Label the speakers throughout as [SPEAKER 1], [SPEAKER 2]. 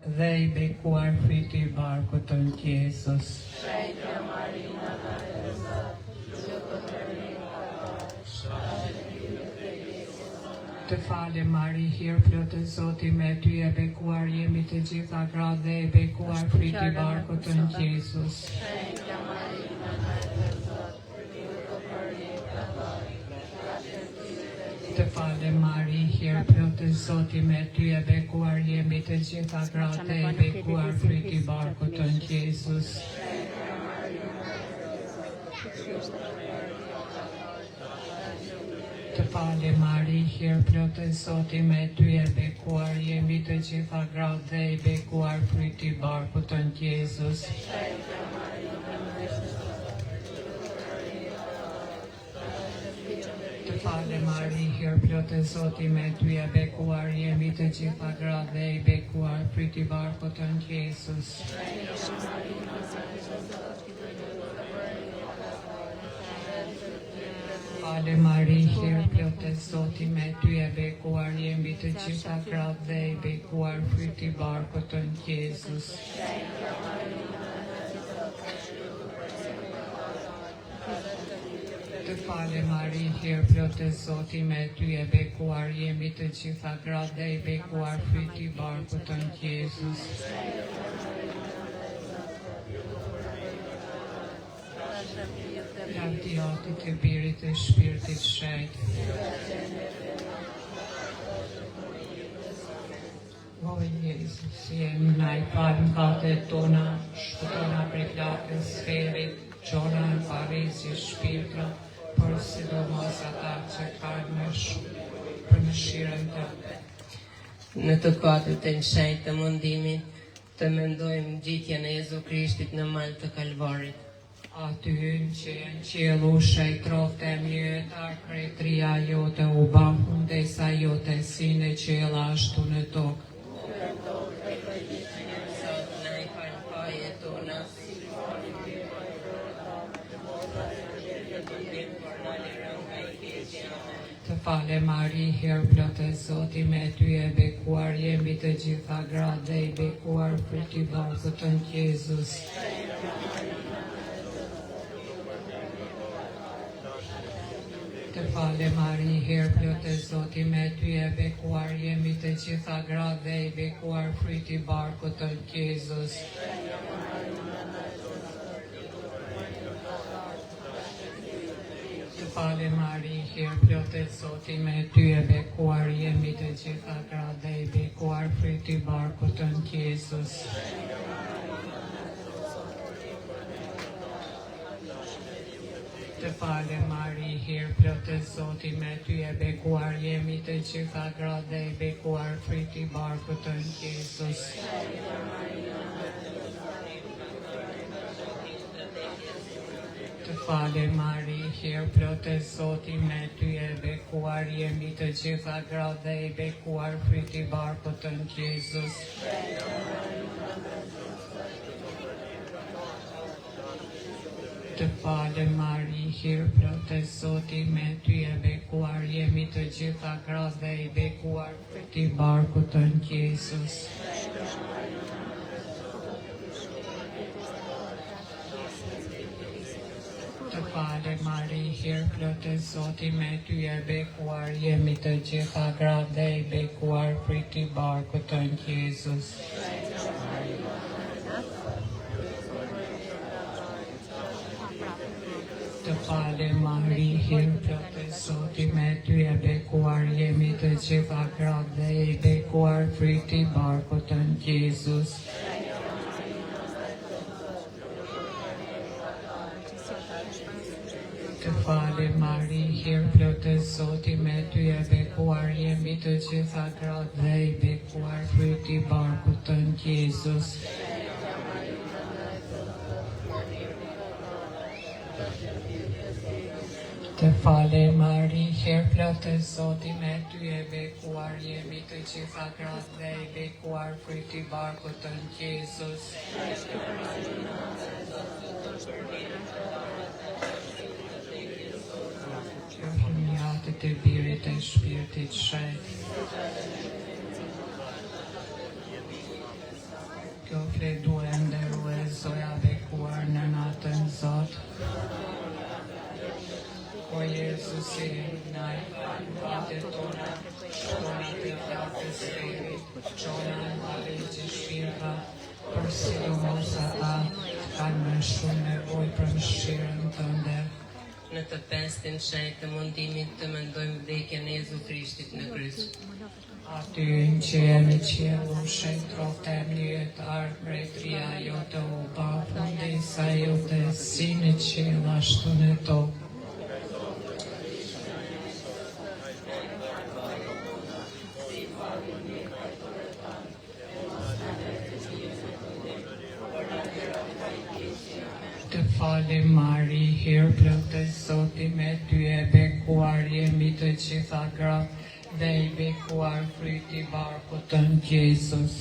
[SPEAKER 1] dhe I bekuar fryti I barkut tënd Jesus.
[SPEAKER 2] Shenjta Marina, Madre e Zot, lutu për ne
[SPEAKER 1] Të falem Mari, hir plot e Zoti me ty, e bekuar jemi të gjitha gratë dhe e bekuar fryti I barkut tënd Jesus.
[SPEAKER 2] Shenjta Marina, Madre e Zot, lutu për ne
[SPEAKER 1] Të falem Mari, hir plot e Zoti me ty, e bekuar jemi të gjitha gratë dhe e bekuar fryti I barkut tënd Jesus. Të falem Mari, hir plot e Zoti me ty, e bekuar jemi të gjitha gratë dhe e bekuar fryti I barkut tënd Jesus. Të falem Mari, hir plot e Zoti me ty, e bekuar jemi të gjitha gratë dhe e bekuar fryti I barkut tënd Jesus. Falem Mari, hir plot e Zoti me ty, e bekuar jemi të gjitha gratë dhe e bekuar fryti I barkut tënd Jesus. Të falem Mari, hir plot e Zoti me ty, e bekuar jemi të gjitha gratë dhe e bekuar fryti I barkut tënd Jesus. Lavdi Atit e Birit e Shpirtit Shenjtë. O Jesus, jemi na I falë mëkatet tona, shpëtona prej plagës sferit, gjona e parrezje shpirtra, por sidomos ata që kanë më shumë për mëshirën tënde.
[SPEAKER 3] Në të katërt e shenjtë të mundimit, të mendojmë gjitjen e Jezu Krishtit në mal të Kalvarit.
[SPEAKER 1] Aty hynë që jenë qielushe I trofte mjetar, kretria jote u bahu, ndesa jote sine qela ashtu në tokë.
[SPEAKER 3] Sot na I falë fajet tona,
[SPEAKER 1] Të falem Mari, hir plot e Zoti me ty, e bekuar jemi të gjitha gratë dhe e bekuar fryti I barkut tënd Jesus. Të falem Mari, hir plot e Zoti me ty, e bekuar jemi të gjitha gratë dhe e bekuar fryti I barkut tënd Jesus. Të falem Mari, hir plot e Zoti me ty, e bekuar jemi të gjitha gratë dhe e bekuar fryti I barkut tënd Jesus. Të falem Mari, hir plot e Zoti me ty, e bekuar jemi të gjitha gratë dhe e bekuar fryti I barkut tënd Jesus. Të falem Mari, hir plot e Zoti me ty, e bekuar jemi të gjitha gratë dhe e bekuar fryti I barkut tënd Jesus. Të falem Mari, hir plot e Zoti me ty, e bekuar jemi të gjitha gratë dhe e bekuar fryti I barkut tënd Jesus. Të falem Mari, hir plot e Zoti me ty, e bekuar jemi të gjitha gratë dhe e bekuar fryti I barkut tënd Jesus. Të falem Mari, hir plot e Zoti me ty, e bekuar jemi të gjitha gratë dhe e bekuar fryti I barkut tënd Jesus. Të falem Mari, hir plot e Zoti me ty, e bekuar jemi të gjitha gratë dhe e bekuar fryti I barkut tënd Jesus. Të falem Mari, hir plot e Zoti me ty, e bekuar jemi të gjitha gratë dhe e bekuar fryti I barkut tënd Jesus. Qofshin Atit e Birit e Shpirtit Shenjtë. fledu e nderues zoja bekuar në natën Zot. O Jezusi, na i fal mëkatet tona, shpona prej flakës Fillit, çona në valligjë shpirtra, për sidomos ata kanë më shumë nevojë për mëshirën tënde.
[SPEAKER 3] Në të pestin shenjë të mundimit të mendojmë vdekjen e Jezu Krishtit në kryq.
[SPEAKER 1] Aty në që je në qiellu, shëntroftem një jetar, mbretëria jote u pa, fundesa jote si në qiell ashtu në tokë. Të falim Mari, hirë plot e Zoti me ty e bekuar jemi të gjitha gratë, dhe i bekuar fryti barkut tënd Jezus.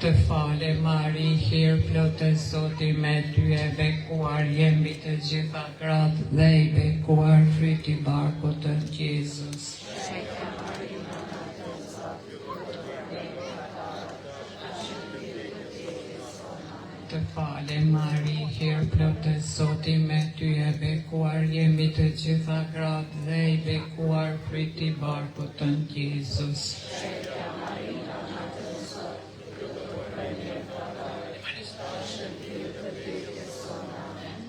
[SPEAKER 1] Të fale Mari, hirë plot e Zoti me ty e bekuar jemi të gjitha gratë, dhe i bekuar fryti barkut tënd Jezus. Të fale Mari, hirë plot e Zoti me ty e bekuar jemi të gjitha gratë, dhe i bekuar fryti barkut tënd Jezus.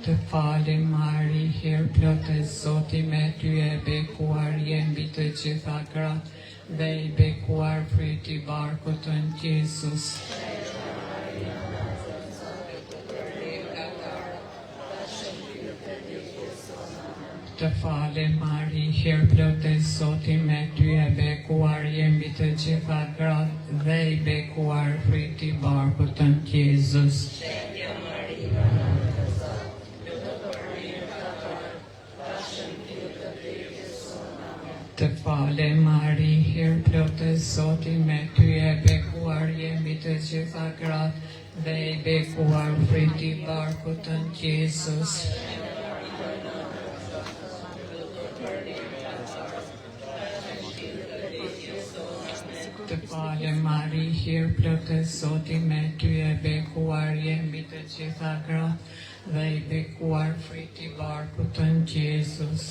[SPEAKER 1] Të fale Mari, hirë plot e Zoti me ty e bekuar jemi të gjitha gratë, dhe i bekuar fryti barkut tënd Jezus. Të fale Mari, hirë plot e Zoti me ty e bekuar jemi të gjitha gratë, dhe i bekuar fryti barkut tënd Jezus. Të fale Mari, hirë plot e Zoti me ty e bekuar jemi të gjitha gratë, dhe i bekuar fryti barkut tënd Jezus. Të fale Mari, hirë plot e Zoti me ty e bekuar jemi të gjitha gratë, dhe i bekuar fryti barkut tënd Jezus.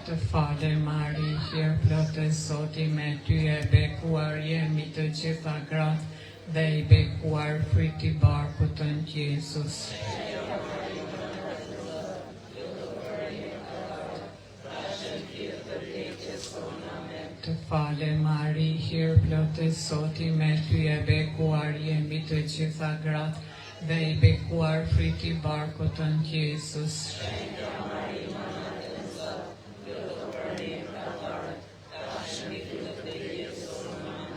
[SPEAKER 1] Të fale Mari, hirë plot e Zoti me ty e bekuar jemi të gjitha gratë, dhe i bekuar fryti barkut tënd Jezus. Të fale Mari, hirë plot e Zoti me ty e bekuar jemi të gjitha gratë, dhe i bekuar fryti barkut tënd Jezus.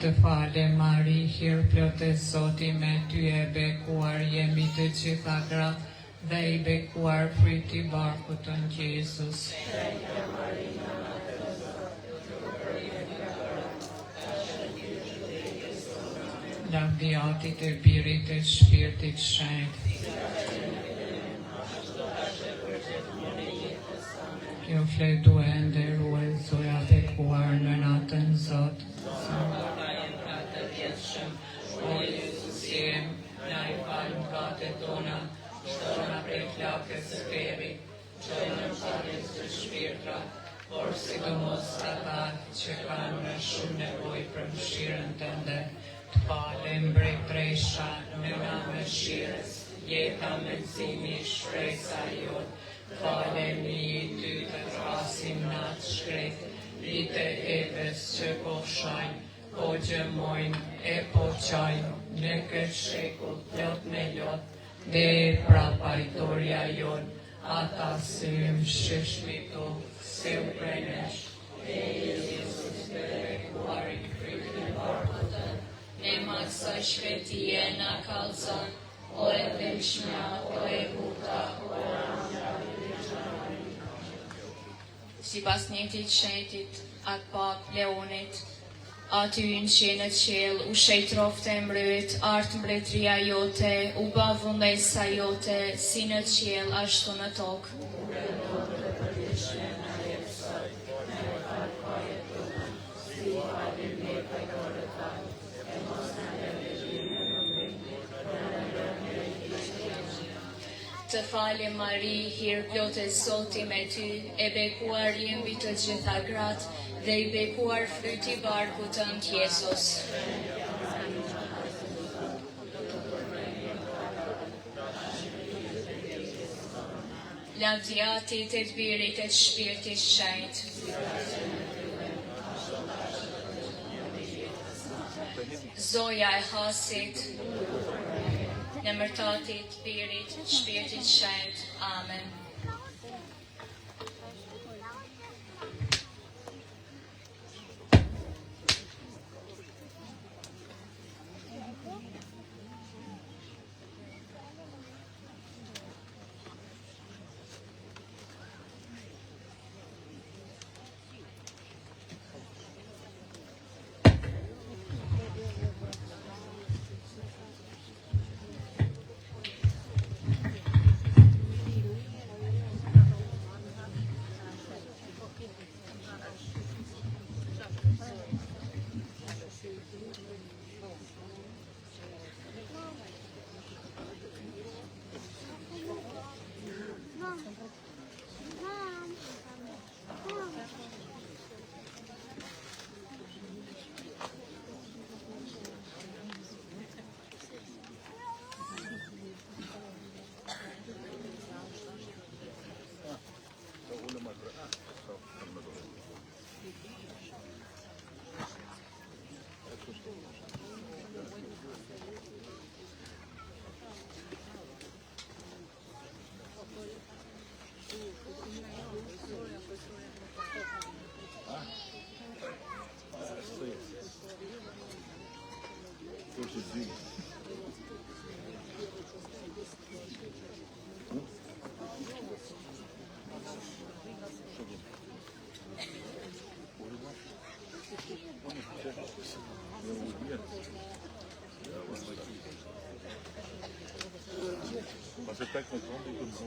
[SPEAKER 1] Të fale Mari, hirë plot e Zoti me ty e bekuar jemi të gjitha gratë, dhe i bekuar fryti barkut tënd Jezus. Lavdiatit e Birit e Shpirtit Shenjtë. Kjo fletu e nderues zoja bekuar në natën Zot. O Jezusi, na i fal mëkatet tona, shtona prej flakës Fillit, çojna në valligjë të shpirtra, por sidomos ata që kanë më shumë nevojë për mëshirën tënde. Të falem mbretëresha në mëshirës, jeta mendësimi shpresa jote. Falemi i ty të thrasim natë shkret, rite Evës që po fshajnë, po gjëmojnë e po qajnë, në këtë shekull plot me lot, dhe pra pajtoria jonë, ata se më shëshmitu, se u prenesh, e Jezus të rekuarin frikën barkutën,
[SPEAKER 2] ne maksa shkretie na kalzon, o e dëmshmja, o e buta, o e amja.
[SPEAKER 4] Sipas njëjtit shenjtit, atë pap Leonit,
[SPEAKER 2] Aty në që në qel, u shejtrofte mbrët, artë mbretëria jote, u ba vullnesa jote, si në qel, ashtu në tokë. Të falje Mari, hirë plotë Zoti me ty, e bekuar jembi të gjitha gratë, dhe i bekuar fryti barku tënd Jezus. Lavdiati të të birit e të shpirtit shenjt. Zoja e hasit, në mërtatit, birit, shpirtit shenjt. Amen.
[SPEAKER 4] C'est pas content des comme ça.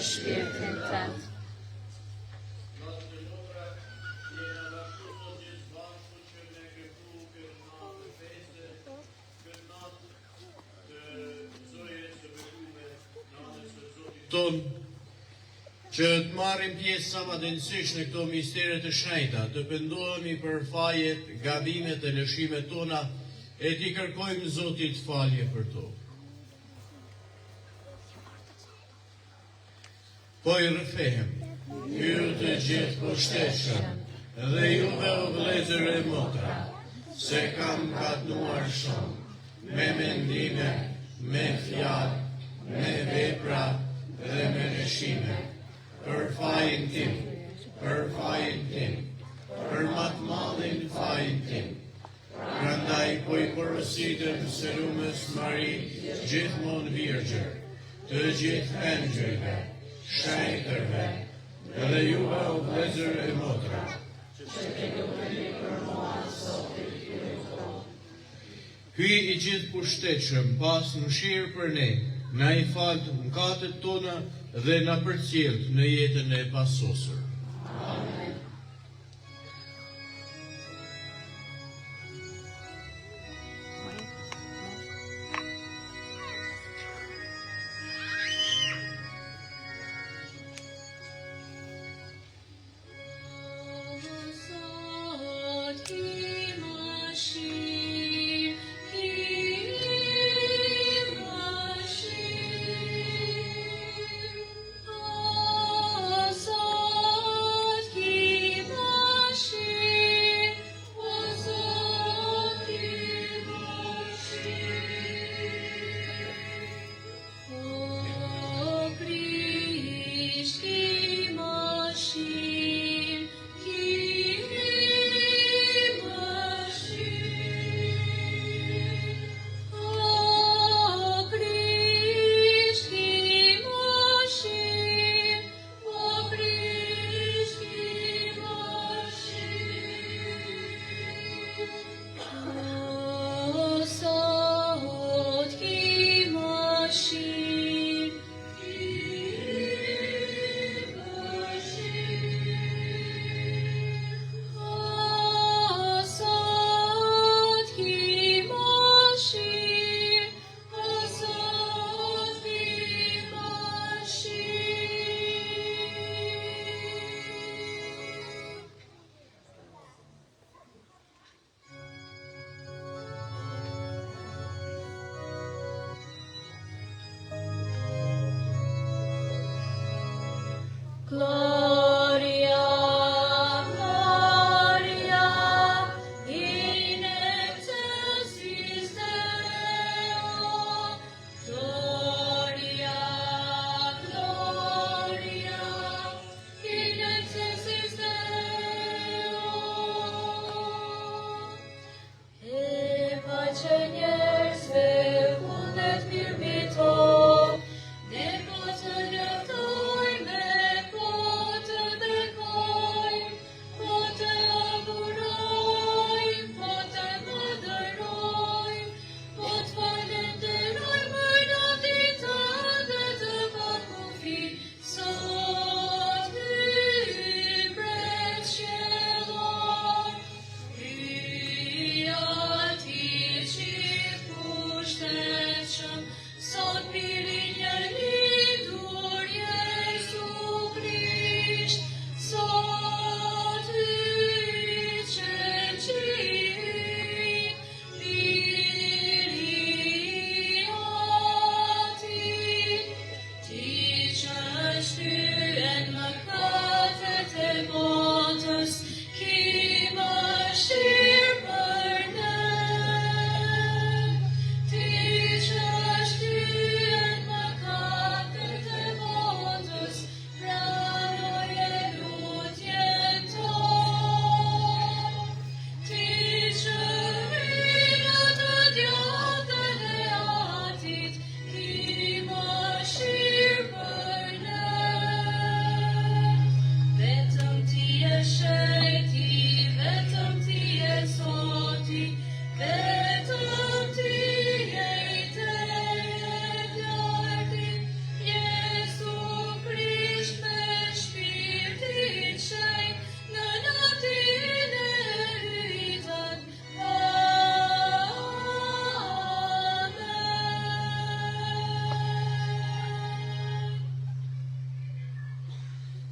[SPEAKER 2] shpirtin tënd.
[SPEAKER 5] Ton që të marrim pjesë sa më dënsisht në këto mistere të shenjta, të pendohemi për fajet, gabimet e lëshimet tona, e t'i kërkojmë Zotit falje për to. Po i rëfehem, ju të gjithë pushtetshëm, dhe juve o vëllezër e motra, se kam gatnuar shumë, me mendime, me fjalë, me vepra dhe me lëshime, për fajin tim, për matë madhin fajin tim. Prandaj po i porositem së lumës Mari, gjithmonë virgjër, të gjithë engjëjve, shenjtërve, dhe juve o vëllezër e motra, Hy i gjithë pushtetshëm, pas mëshirë për ne, na i falë mëkatet tona dhe na përcjell në jetën e pasosur. Amen.
[SPEAKER 2] Oh,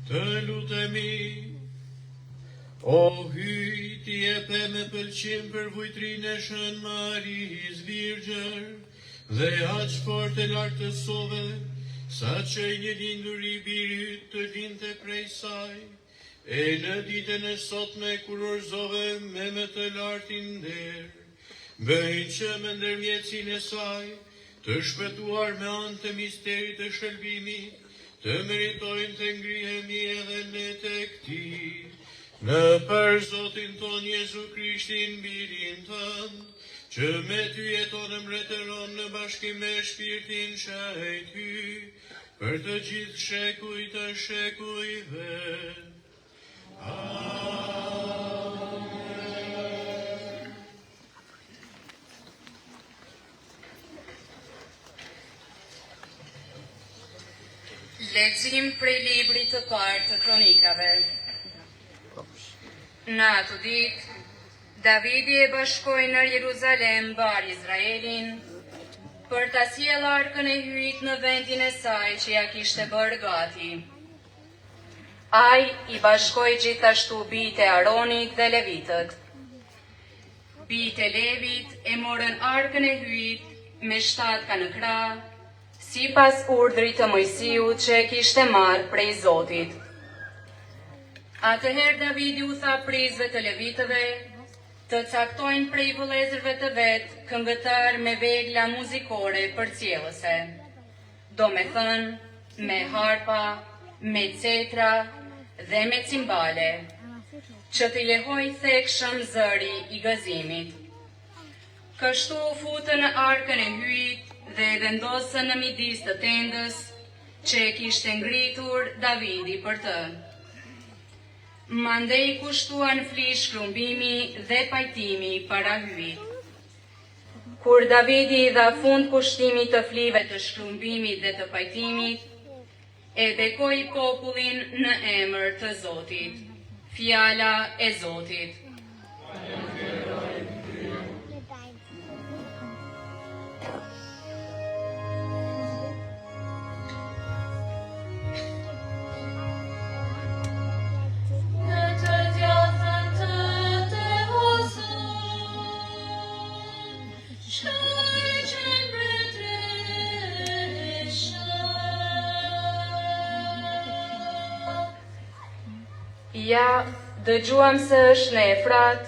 [SPEAKER 5] Të lutemi, o hyti e pe me pëlqim për vujtrinë e Shën Marisë Virgjër, dhe aq fort e lartësove, sa që një lindur i biri yt të linte prej saj, e në ditën e sotme kur orzove me të lartin nder, bëj që me ndërmjetësin e saj, të shpëtuar me anë të misterit të shëlbimit, të meritojnë të ngrihemi edhe ne tek ti, në për Zotin ton Jezu Krishtin, birin tënd, që me ty jeton e mbretëron në bashkim me shpirtin shajt hy, për të gjithë shekuj të shekujve.
[SPEAKER 2] Lexim prej librit të parë të kronikave. Në atë ditë, Davidi e bashkoi në Jeruzalem bar Izraelin, për ta sjellë arkën e hyjit në vendin e saj që ja kishte bërë gati. Ai i bashkoi gjithashtu bijtë e Aronit dhe Levitët. Bijtë e Levit e morën arkën e hyjit me 7 kanëkra, sipas urdhrit të Mojsiut që e kishte marrë prej Zotit. Atëherë Davidi u tha prizve të Levitëve të caktojnë prej vëllezërve të vetë këngëtar me vegla muzikore përcjellëse, do me thënë, me harpa, me cetra dhe me cimbale, që t'i lehoj thekshëm zëri i gëzimit. Kështu u futën në arkën e hyjit dhe e vendosën në midis të tendës që e kishte ngritur Davidi për të. Mandej kushtuan flish shkrumbimi dhe pajtimi para hyjit. Kur Davidi i dha fund kushtimit të flive të shkrumbimit dhe të pajtimit, e bekoi popullin në emër të Zotit. Fjala e Zotit. Ja, dëgjuam se është në Efrat,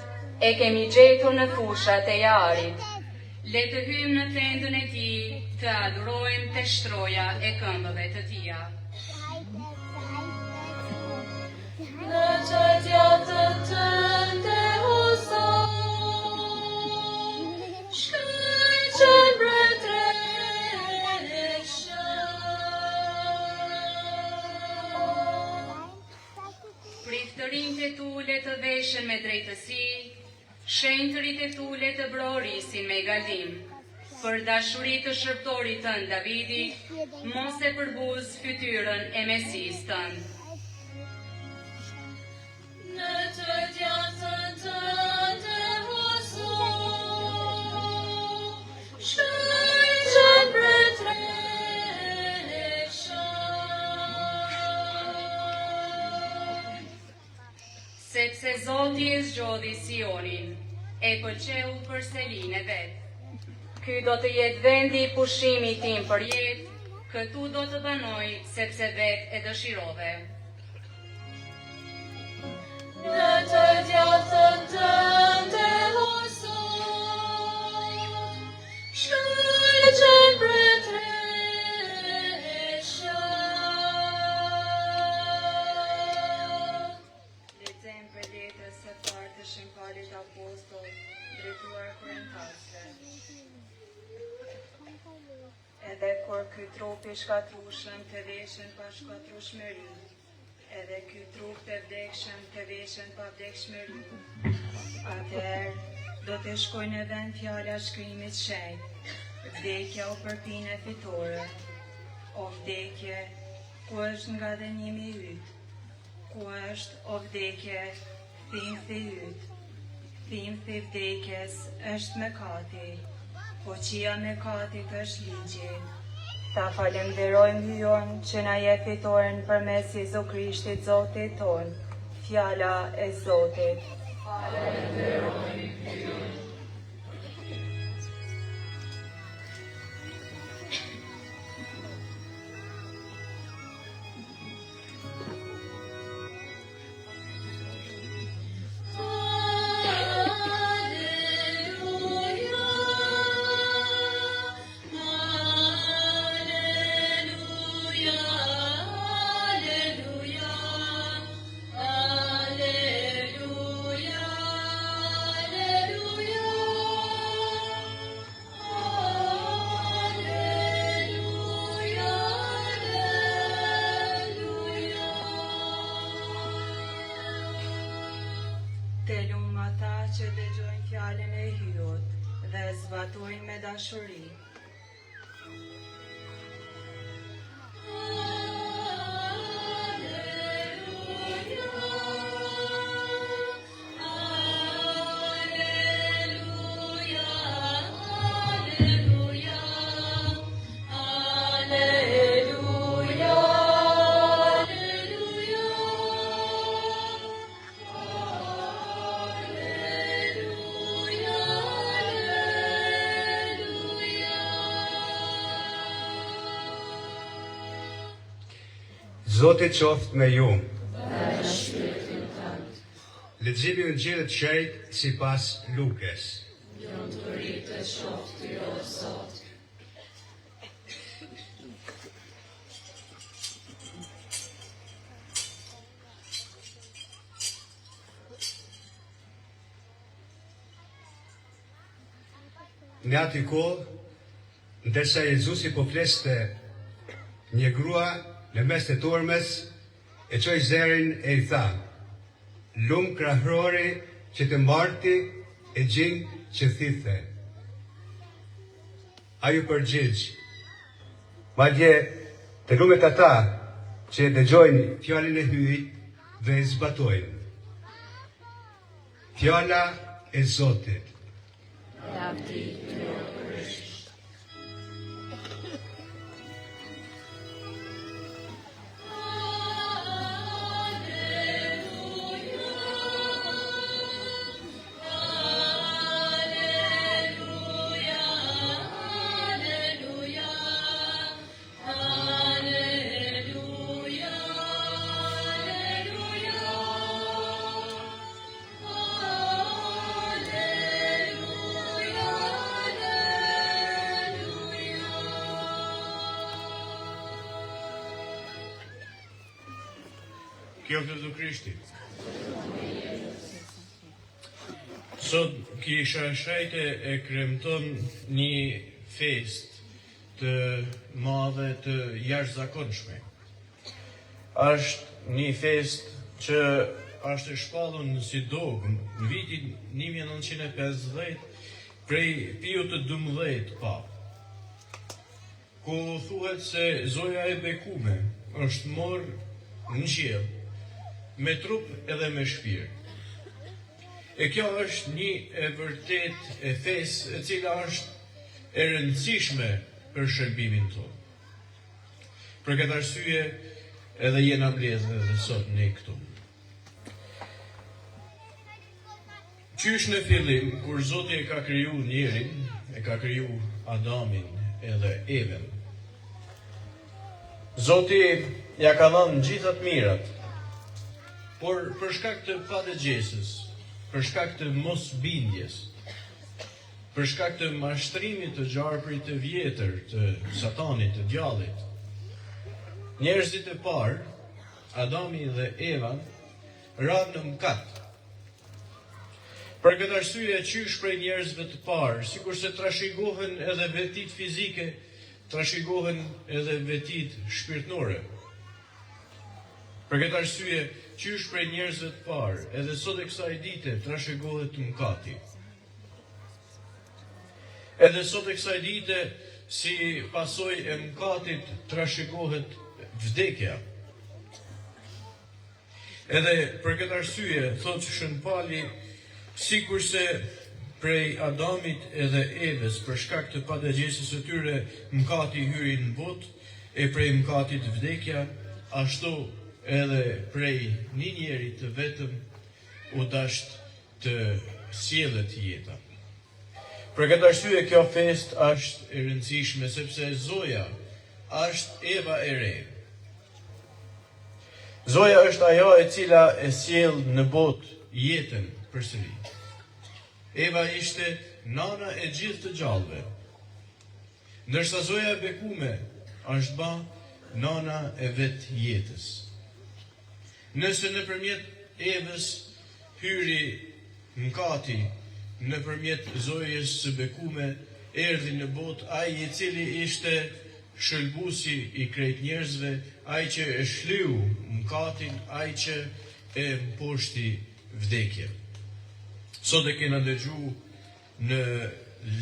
[SPEAKER 2] e kemi gjetur në fushat e Jarit. Le të hyjmë në tendën e tij, të adhurojmë te shtroja e këmbëve të tia. Në qëtja të tënde o Zot, shkëj që Priftërinjtë e tu le të veshen me drejtësi, shenjtërit e tu le të brorisin me galim. Për dashurit të shërptorit tënd Davidi, mos e përbuz fytyrën e Mesis tënd. Në të djatën tënde o Zot, shkëj që sepse Zoti e zgjodhi Sionin, e pëlqeu për selin e vet. Ky do të jetë vendi i pushimit tim për jetë, këtu do të banoj sepse vet e dëshirove. Në të djatën tënde o Zot, shkëj që Apostol, drejtuar Korintasve. Edhe kur ky trup i shkatrushëm të veshen pa shkatrushmëri, edhe ky trup të vdekshëm të veshen pa vdekshmëri, atëherë do të shkojnë në vend fjala shkrimit shenjtë, vdekja o përpinë e fitore, o vdekje, ku është nga dënimi yt, ku është o vdekje, thimthi yt. Thimthi i vdekjes është mëkati, po qia mëkatit është ligji.
[SPEAKER 6] Ta falenderojmë hyjon që na jep fitoren përmes Jezu Krishtit Zotit ton. Fjala e Zotit. Të lumë ata që dëgjojnë fjalën e hyjut dhe zbatojnë me dashuri.
[SPEAKER 7] Zoti qoftë me ju. Leximi i Ungjillit të Shejt sipas Lukës. Në atë kohë, ndërsa Jezusi po fleste, një grua në mes të turmës e qoj zerin e i tha, lumë krahrori që të mbarti e gjinj që thithe. A ju përgjigj, madje të lumet ata që dëgjojnë fjallin e hyjit dhe e zbatojnë. Fjalla e Zotit.
[SPEAKER 5] Kjo Jezu Krishti. Sot kisha shajte e kremton një fest të madhe të jashtëzakonshme. Është një fest që është e shpallur si dogmë në vitin 1950 prej Piut të 12 Pap, ku thuhet se Zoja e bekume është morë në qiell me trup edhe me shpirt. E kjo është një e vërtet e fesë e cila është e rëndësishme për shërbimin tonë. Për këtë arsye edhe jena mbledhur edhe sot ne këtu. Qysh në fillim, kur Zoti e ka kriju njerin, e ka kriju Adamin edhe Evën, Zoti ja ka dhënë gjithat mirat, por për shkak të padëgjesës, për shkak të mosbindjes, për shkak të mashtrimit të gjarprit të vjetër, të Satanit, të djallit, njerëzit e parë, Adami dhe Eva, ranë në mëkat. Për këtë arsye qysh prej njerëzve të parë, sikur se trashëgohen edhe vetit fizike, trashëgohen edhe vetit shpirtnore. Për këtë arsye qysh prej njerëzve të parë, edhe sot e kësaj dite trashëgohet mëkati. Edhe sot e kësaj dite, si pasoj e mëkatit, trashëgohet vdekja. Edhe për këtë arsye, thotë Shën Pali, sikur se prej Adamit edhe Evës për shkak të padëgjesës së tyre mëkati hyri në botë, e prej mëkatit vdekja, ashtu edhe prej një njeri të vetëm u dasht të sjellët jeta. Për këtë arsye kjo fest është e rëndësishme sepse Zoja është Eva e re. Zoja është ajo e cila e sjell në botë jetën përsëri. Eva ishte nana e gjithë të gjallëve, ndërsa Zoja e bekume është ba nana e vetë jetës. Nëse nëpërmjet Evës hyri mëkati, nëpërmjet Zojës së bekume erdhi në botë ai i cili ishte shëlbuesi i krejt njerëzve, ai që e shlyu mëkatin, ai që e mposhti vdekjen. Sot e kena dëgju në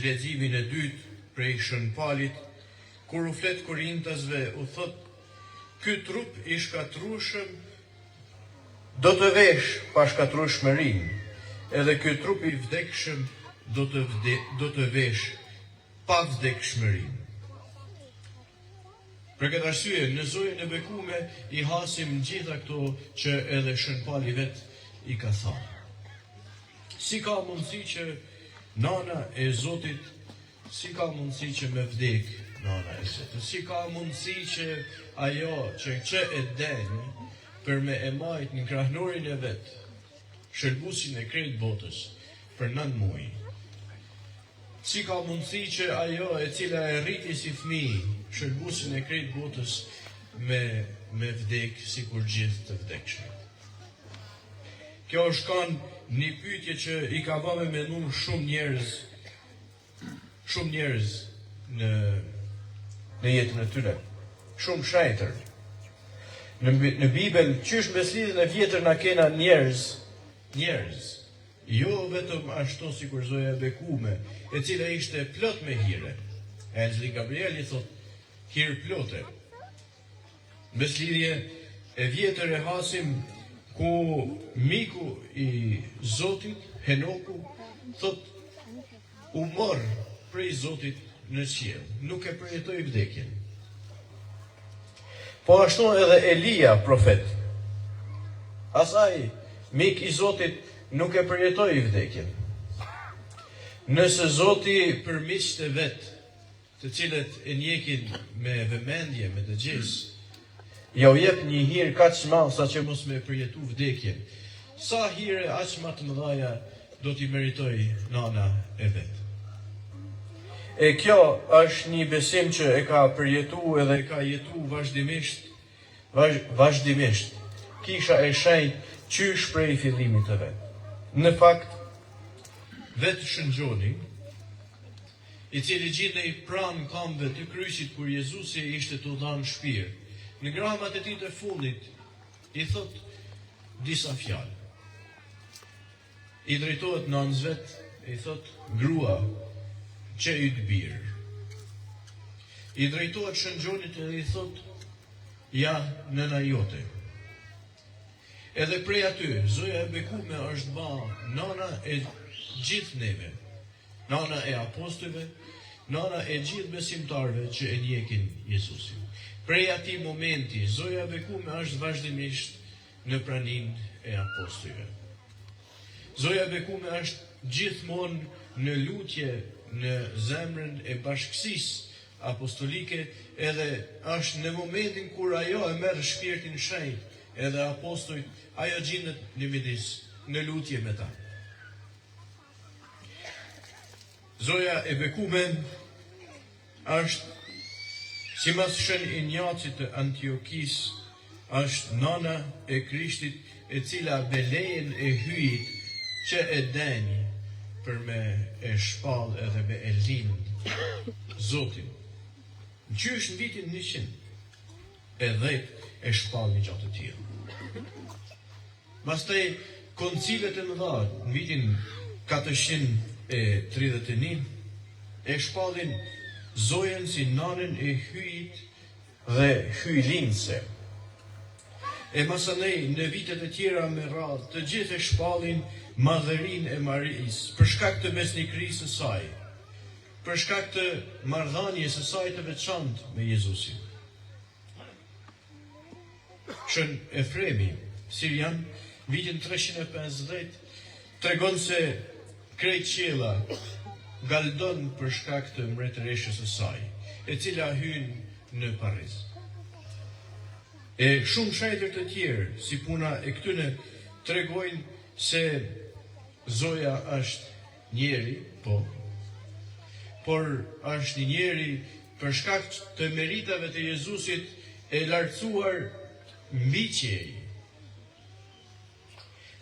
[SPEAKER 5] leximin e dytë prej Shën Palit, kur u flet Korintasve, u thot, ky trup i shkatrueshëm do të vesh pa shkatrueshmërinë, edhe ky trup i vdekshëm do të vesh pa vdekshmërinë. Për këtë arsye, në Zojën e bekume i hasim gjitha këto që edhe Shën Pali vet i ka thënë. Si ka mundësi që nana e Zotit, si ka mundësi që me vdek nana e Zotit, si ka mundësi që ajo që e denjë për me e majt në krahnorin e vetë, shërbusin e krejt botës për 9 muaj. Si ka mundësi që ajo e cila e rriti si fëmijë, shërbusin e krejt botës me vdek si kur gjithë të vdekshme. Kjo është kanë një pyetje që i ka bërë me mendon shumë njerëz në jetën e tyre, shumë shajtër. Në Bibel, qysh beslidhjen e vjetër na kena njerëz, jo vetëm ashtu sikur Zoja e bekume, e cila ishte plot me hire. Engjëlli Gabrieli thot, hir plote. Beslidhje e vjetër e hasim ku miku i Zotit, Henoku, thot, u mor prej Zotit në qiell, nuk e përjetoi vdekjen. Po ashtu edhe Elia, profet. Asaj, mik i Zotit, nuk e përjetoi vdekjen. Nëse Zoti për miqtë e vet, të cilët e njekin me vëmendje, me dëgjes, ja u jep një hir kaq të madh sa që mos me përjetu vdekjen, sa hire aq më të mëdha do t'i meritoj nana e vet. E kjo është një besim që e ka përjetu edhe e ka jetu vazhdimisht. Kisha e shenjtë qysh prej fillimit të vet. Në fakt, vetë Shën Gjoni, i cili gjitej pranë këmbëve të kryqit kur Jezusi ishte të dhënë shpirë, në gramat e tij të fundit i thot disa fjalë. I drejtohet nënës vet, i thot grua që i të birë. I drejtohet Shën Gjonit edhe i thot ja nëna jote. Edhe prej aty, Zoja e bekume është ba nana e gjithë neve, nana e apostujve, nana e gjithë besimtarve që e njekin Jezusin. Prej ati momenti, Zoja e bekume është vazhdimisht në pranin e apostujve. Zoja e bekume është gjithmonë në lutje në zemrën e bashkësisë apostolike, edhe është në momentin kur ajo e merr shpirtin shenjtë, edhe apostujt, ajo gjendet në midis, në lutje me ta. Zoja e bekume është, sipas Shën Injacit të Antiokis, është nana e Krishtit, e cila belejen e hyjit që e denjë për me e shpall edhe me e lind Zotin. Në qysh në vitin 110 e shpall një gjatë të tillë. Pastaj koncilet e mëdha në vitin 431 e shpallin Zojen si nanën e hyjit dhe hyjlindse. E masanej në vitet e tjera me radhë, të gjithë e shpallin madhërinë e Marisë, për shkak të besnikërisë së saj, për shkak të marrëdhënies së saj të veçantë me Jezusin. Shën Efremi, Sirian, vitin 350, tregon se krejt qiella galdon për shkak të mbretëreshës së saj, e cila hyn në Paris. E shumë shajtër të tjerë, si puna e këtyne, tregojnë se Zoja është njeri, por është një njeri për shkak të meritave të Jezusit e lartësuar mbi qiej.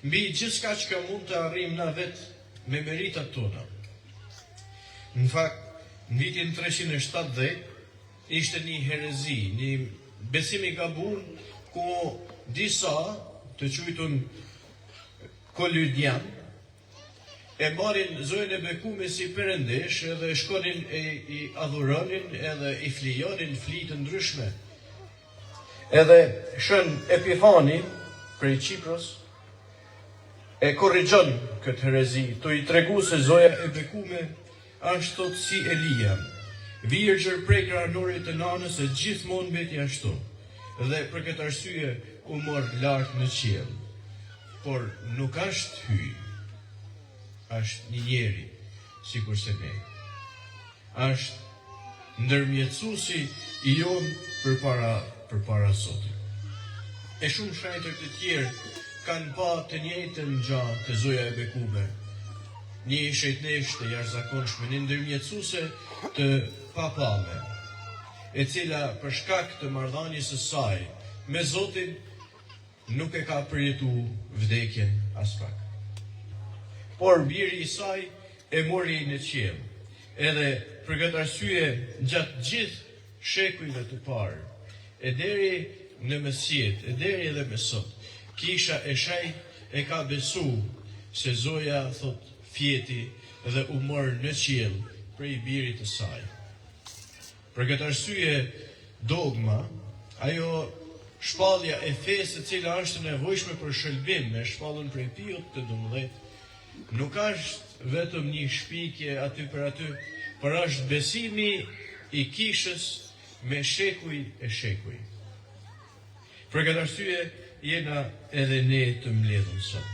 [SPEAKER 5] Mbi gjithçka që mund të arrijmë na vetë me meritat tona. Në fakt, në vitin 370 ishte një herezi, një besim i gabun, ku disa të quajtur Kolydian e marrin Zojën e bekume si perëndesh edhe shkonin e i adhuronin edhe i flijonin flijë të ndryshme. Edhe shën Epifani prej Qipros e korrigjon këtë herezi, të i tregu se Zoja e bekume është thot si Elia, virgjër prej krahënorit të nanës e gjithmonë mbeti ashtu, dhe për këtë arsye u mor lart në qiell. Por nuk është hyj, është një njeri, sikurse ne. Është ndërmjetësuesi i jon përpara Zotit. E shumë shajtër të tjerë kanë pa të njëjtën gjë të Zoja e bekume, një shejtnesh të jashtëzakonshme, një ndërmjetësuese të papame, e cila për shkak të marrëdhënies së saj me Zotin nuk e ka përjetu vdekjen as pak. Por biri i saj e mori në qiell. Edhe për këtë arsye gjatë gjithë shekujve të parë, e deri në mesjet, e deri edhe me sot, kisha e shejt e ka besu se Zoja thot fjeti dhe u mor në qiell prej birit të saj. Për këtë arsye dogma, ajo shpallja e fesë e cila është nevojshme për shëlbim me shpallën prej Piut të 12, nuk është vetëm një shpikje aty për aty, por është besimi i kishës me shekuj e shekuj. Për këtë arsye jena edhe ne të mbledhur sot.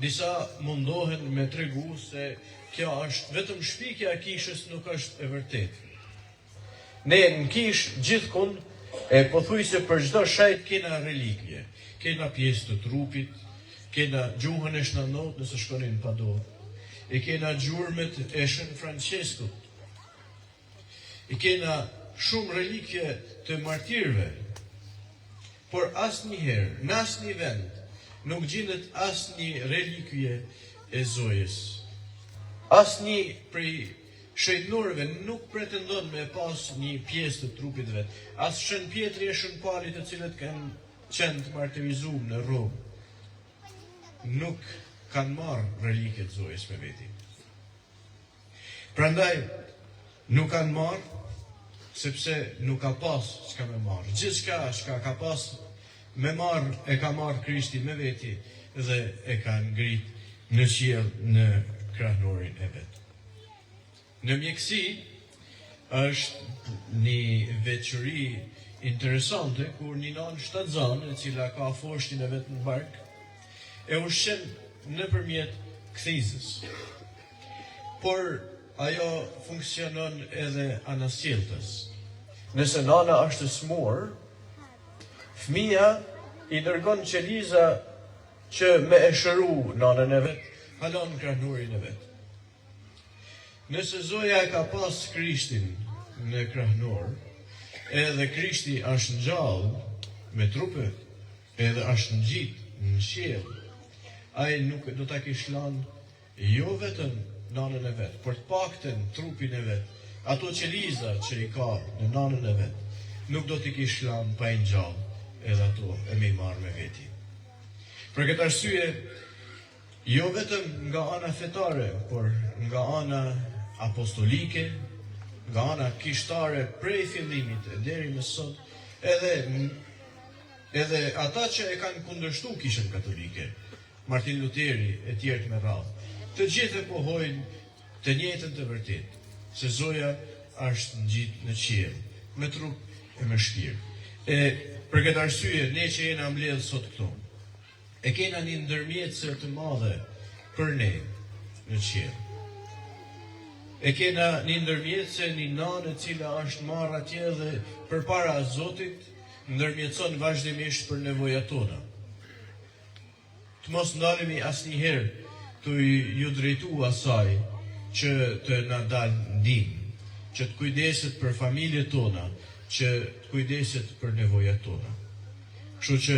[SPEAKER 5] Disa mundohen me tregu se kjo është vetëm shpikja e kishës, nuk është e vërtetë. Ne në kish gjithkund e pothuajse për çdo shajt kena relikvie, kena pjesë të trupit, kena gjuhën e Shnanot nëse shkonin pa dorë, e kena gjurmet e Shën Franceskut, e kena shumë relikvie të martirëve, por asnjëherë, në asnjë vend, nuk gjendet asnjë relikvie e Zojës. Asnjë prej shejtënorëve nuk pretendon me pas një pjesë të trupit vet. As Shën Pjetri e Shën Pali, të cilët kanë qenë të martirizuar në Rom, nuk kanë marrë relikët Zojës me veti. Prandaj nuk kanë marrë sepse nuk ka pas çka me marrë. Gjithçka çka ka pas me marrë e ka marrë Krishti me veti dhe e ka ngrit në qiell në krahënorin e vet. Në mjeksi është një veçori interesante kur një nanë shtatzane, e cila ka foshtin e vetë në bark, e ushqen nëpërmjet kthizës. Por ajo funksionon edhe anasjelltës. Nëse nana është smur, fëmia i dërgon qeliza që me e shëru nanën e vet, halon krahënorin e vet. Nëse Zoja e ka pas Krishtin në krahënor, edhe Krishti është ngjall me trupet, edhe është ngjit në qiell, ai nuk do ta kish lënë jo vetëm nanën e vet, por të paktën trupin e vet, ato qeliza që i ka në nanën e vet, nuk do t'i kish lënë pa i ngjall, edhe ato e me i marrë me veti. Për këtë arsye, jo vetëm nga ana fetare, por nga ana apostolike, nga ana kishtare prej fillimit e deri më sot, edhe Edhe ata që e kanë kundërshtu kishën katolike, Martin Luteri e tjerët me radhë, të gjithë e pohojnë të njëjtën të vërtet, se Zoja është ngjitur në qiell, me trup e me shpirt. E për këtë arsye, ne që jena mbledhur sot këtu, e kena një ndërmjetëse të madhe për ne në qiell. E kena një ndërmjetëse, një nanë e cila është marrë atje dhe përpara Zotit ndërmjetëson vazhdimisht për nevojat tona. Të mos ndalemi asnjëherë të ju drejtu asaj që të na dalë ndihmë, që të kujdeset për familjet tona, që të kujdeset për nevojat tona. Kështu që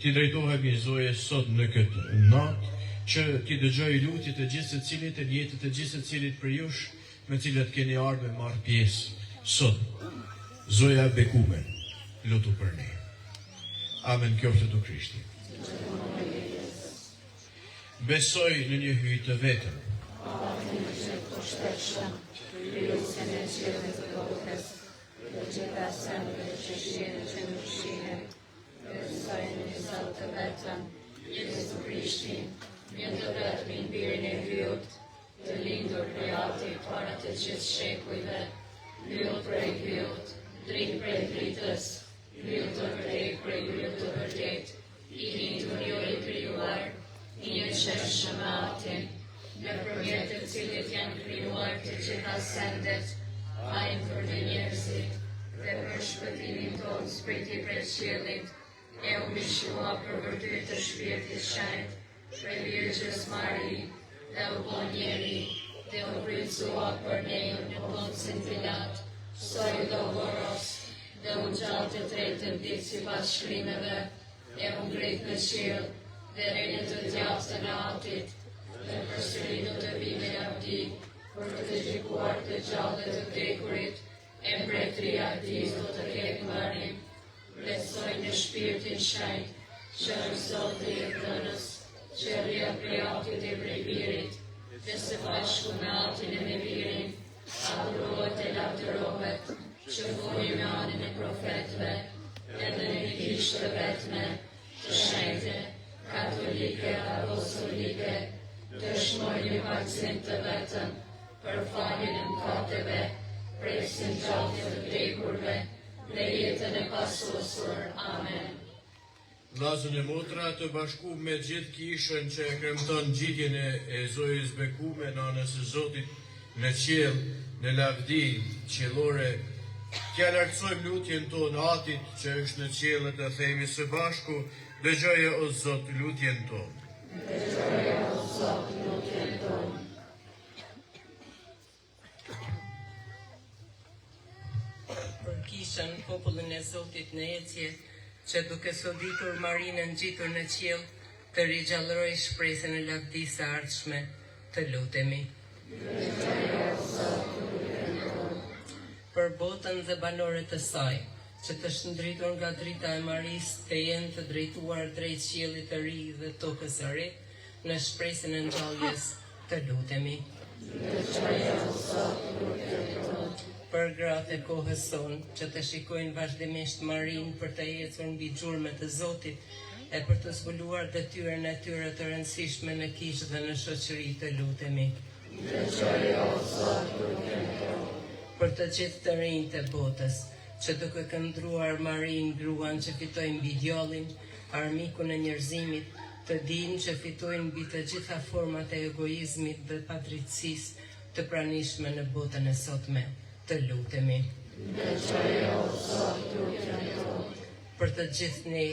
[SPEAKER 5] ti drejtohemi Zojës sot në këtë natë, që ti dëgjoj lutjet e gjithë secilit e jetët e gjithë secilit për jush, me cilat keni ardhur me marr pjesë sot. Zoja bekume, lutu për ne. Amen, qoftë tu Krishti. Besoj në një hyj të vetëm.
[SPEAKER 8] Jezu Krishti, një të vetëm i birin e hyjut, të lindur prej Atit para të gjithë shekujve, hyjut prej hyjut, dritë prej dritës, hyjut të vërtet prej hyjut të vërtet, i lindur jo i krijuar, i një qeshë me Atin, nëpërmjet të cilit janë krijuar të gjitha sendet, hajnë për të njerëzit, dhe për shpëtimin tonë spriti prej qiellit, e u mishua për vërtet të shpirtit shenjtë, prej Virgjës Mari, dhe u bo njeri, dhe u pritësua për ne në Poncin Pilat, soi do voros, dhe u gjallë të tretën ditë sipas shkrimeve, e u ngrit në qiell, dhe rejnë të djathtën e Atit, dhe përsëri do të vi me lavdi, për të gjykuar të gjallë dhe të vdekurit, e mbretëria e tij do të ketë mbarim. Besoj në shpirtin shenjtë, që është Zoti i dhënës, që rrjedh prej Atit e prej Birit, dhe së bashku me Atin e me Birin, adhurohet e lavdërohet, që voni me anin e profetëve, edhe në një kishë të vetme, të shenjte, katolike, apostolike, të shmoj një ballësim të vetëm, për faljen e mëkateve, presin gjallë të vdekurve, dhe jetën e pasosur. Amen.
[SPEAKER 5] Vllazën e motra të bashku me gjithë kishën që e kremton gjitjen e Zojës bekume në anës së Zotit në qiell, në lavdi qiellore, t'ja lartësojmë lutjen tonë Atit që është në qiell dhe të themi së bashku, dëgjoje o Zot lutjen tonë.
[SPEAKER 8] Dëgjoje o Zot lutjen tonë.
[SPEAKER 3] Për kishën popullin e Zotit në ecje, që duke soditur Marinën ngjitur në qiell, të rigjallëroj shpresën e lavdisë së ardhshme, të lutemi. Për botën dhe banorët të saj, që të shndritur nga drita e Marisë, të jenë të drejtuar drejt qiellit të ri dhe tokës së re, në shpresën e ngjalljes, të lutemi. Për gratë e kohës sonë, që të shikojnë vazhdimisht Marinë për të ecur mbi gjurmët të Zotit, e për të zbuluar detyrën e tyre të rëndësishme në kishë dhe në shoqëri, të lutemi. Për të gjithë të rinj të botës, që duke këndruar Marinë gruan që fitojnë mbi djallin, armikun e njerëzimit, të dinë që fitojnë mbi të gjitha format e egoizmit dhe padrejtësisë të pranishme në botën e sotme, të lutemi. Për të gjithë ne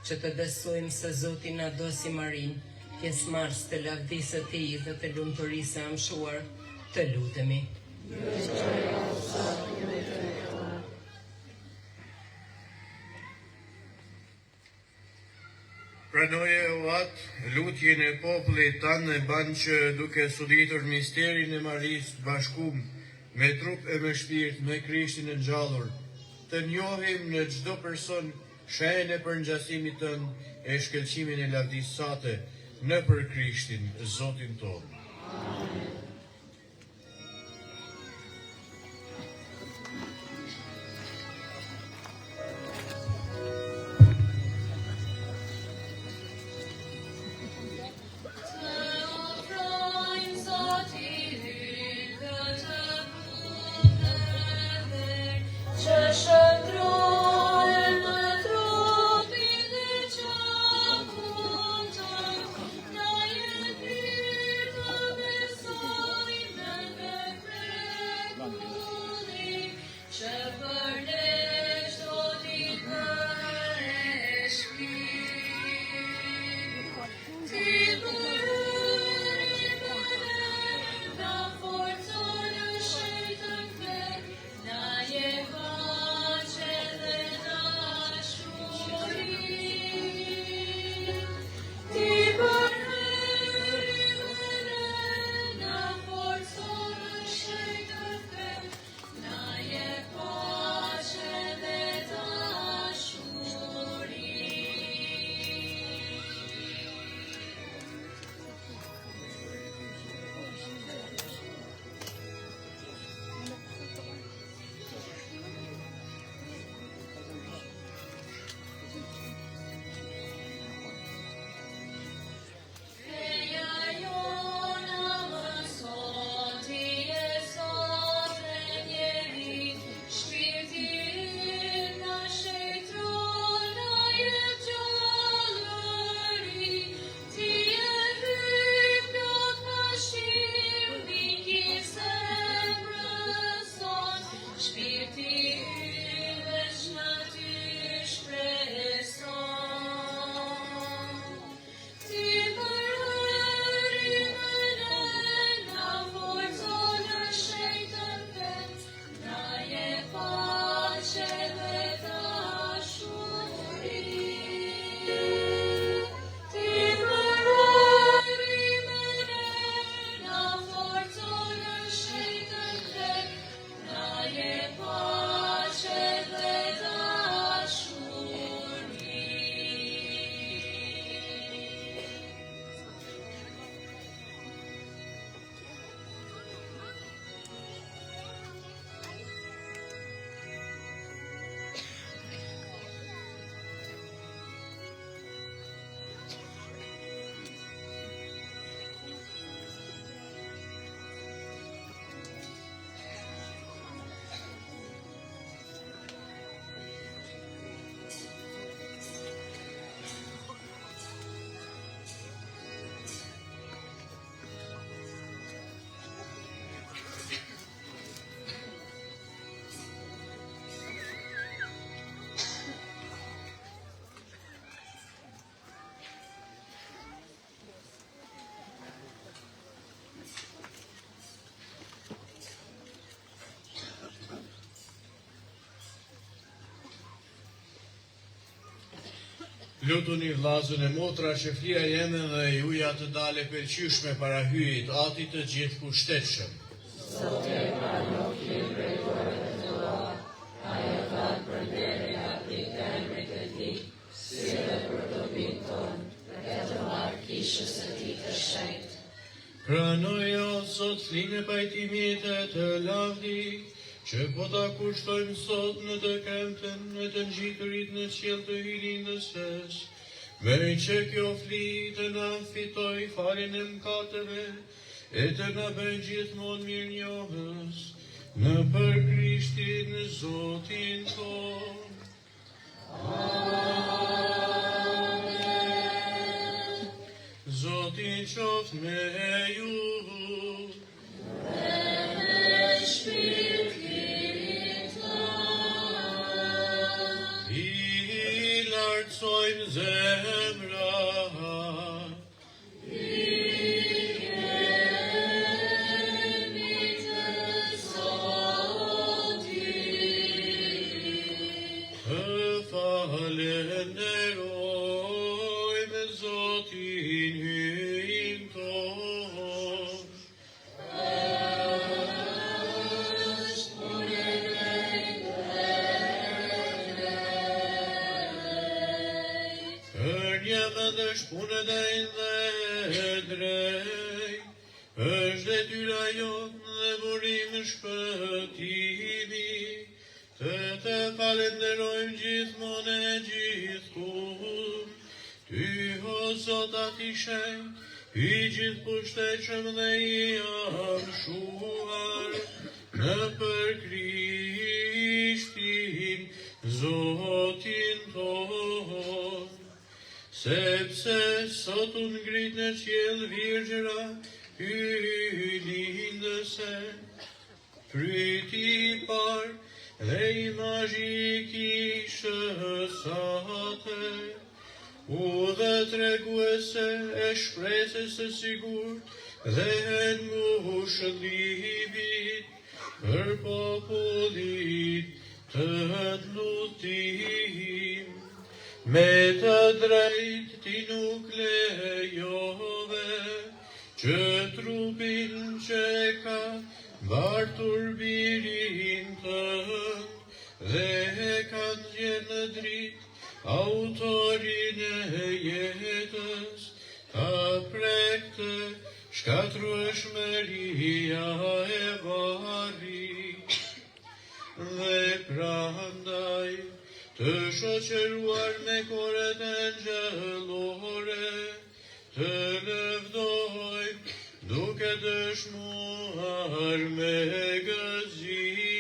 [SPEAKER 3] që të besojmë se Zoti na do si Marinë, pjesëmarrës të lavdisë së Tij dhe të lumturisë së amshuar, të lutemi.
[SPEAKER 5] Pranoje o atë lutjen e popullit tanë e banë që duke studitur misterin e Marisë bashkum me trup e me shpirt me Krishtin e ngjallur, të njohim në çdo person shenjën e përngjasimit tënë e shkëlqimin e lavdisë sate në për Krishtin, Zotin tonë. Lutuni vllazën e motra që flia jeme dhe juja të dale pëlqyeshme para hyjit Atit të gjithë pushtetshëm. Pranoj o sot flinë e pajtimit e të lavdi, që po ta kushtojmë sot në të kremten e të ngjiturit në qiell të hirindëses, me që kjo fli të na fitoj faljen e mëkateve e të na bëjë gjithmonë mirënjohës në për Krishtin Zotin ton. Zotin qoftë me ju. I lartësojmë zemra. Falenderojmë Zotin hyjin ton. Kërnjeve dhe shpune dhe drejt, është detyra jonë dhe burimi shpëtimi, të falenderojmë gjithmonë e gjithkund, ty o Zot ati shenjt, i gjithë pushtetshëm dhe i amshuar, në për Krishtin Zotin ton. Sepse sot u ngrit në qiell Virgjëra hylindëse, pryti par dhe imazhi i kishës sate, u dhe treguese e shpresës së sigurt dhe ngushëllimit për popullit të lutim. Me të drejt ti nuk lejove që trupin që ka bartur birin tënd dhe kanë dhënë në dritë autorin e jetës, ta prekte shkatrueshmëria e varrit. Dhe prandaj të shoqëruar me koret angjëllore, të lëvdojmë duke dëshmuar me gëzim.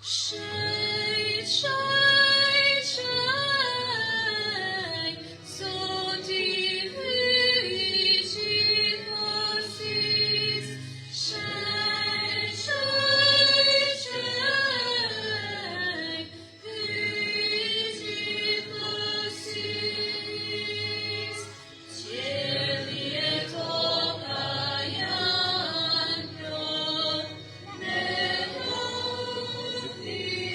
[SPEAKER 8] Shejt, shejt, shejt, Zoti hyj gjithësis. Shejt, shejt, shejt, hyj gjithësis. Qielli e toka janë plot me lodhje.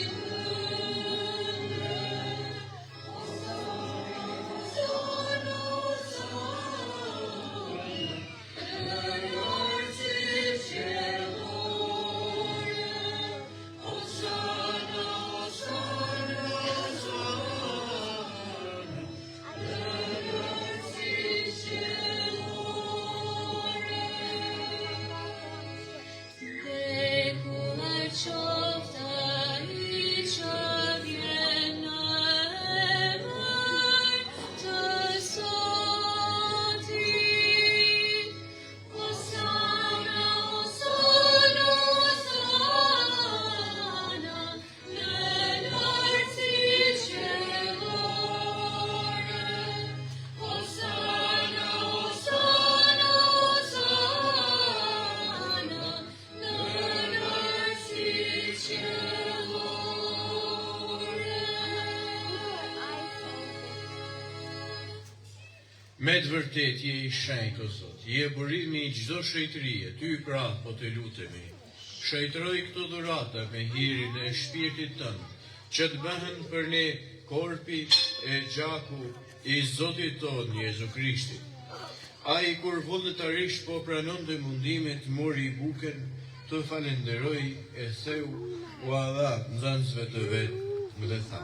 [SPEAKER 5] Me të vërtet je i shenjtë, o Zot, je burimi i çdo shejtërie, ty pra po të lutemi. Shejtëroj këto dhurata me hirin e shpirtit tënd, që të bëhen për ne korpi e gjaku i Zotit tonë Jezu Krishtit. Ai kur vullnetarisht po pranonte mundimet, mori buken, të falenderoj e theu, u dha nxënësve të vet dhe tha: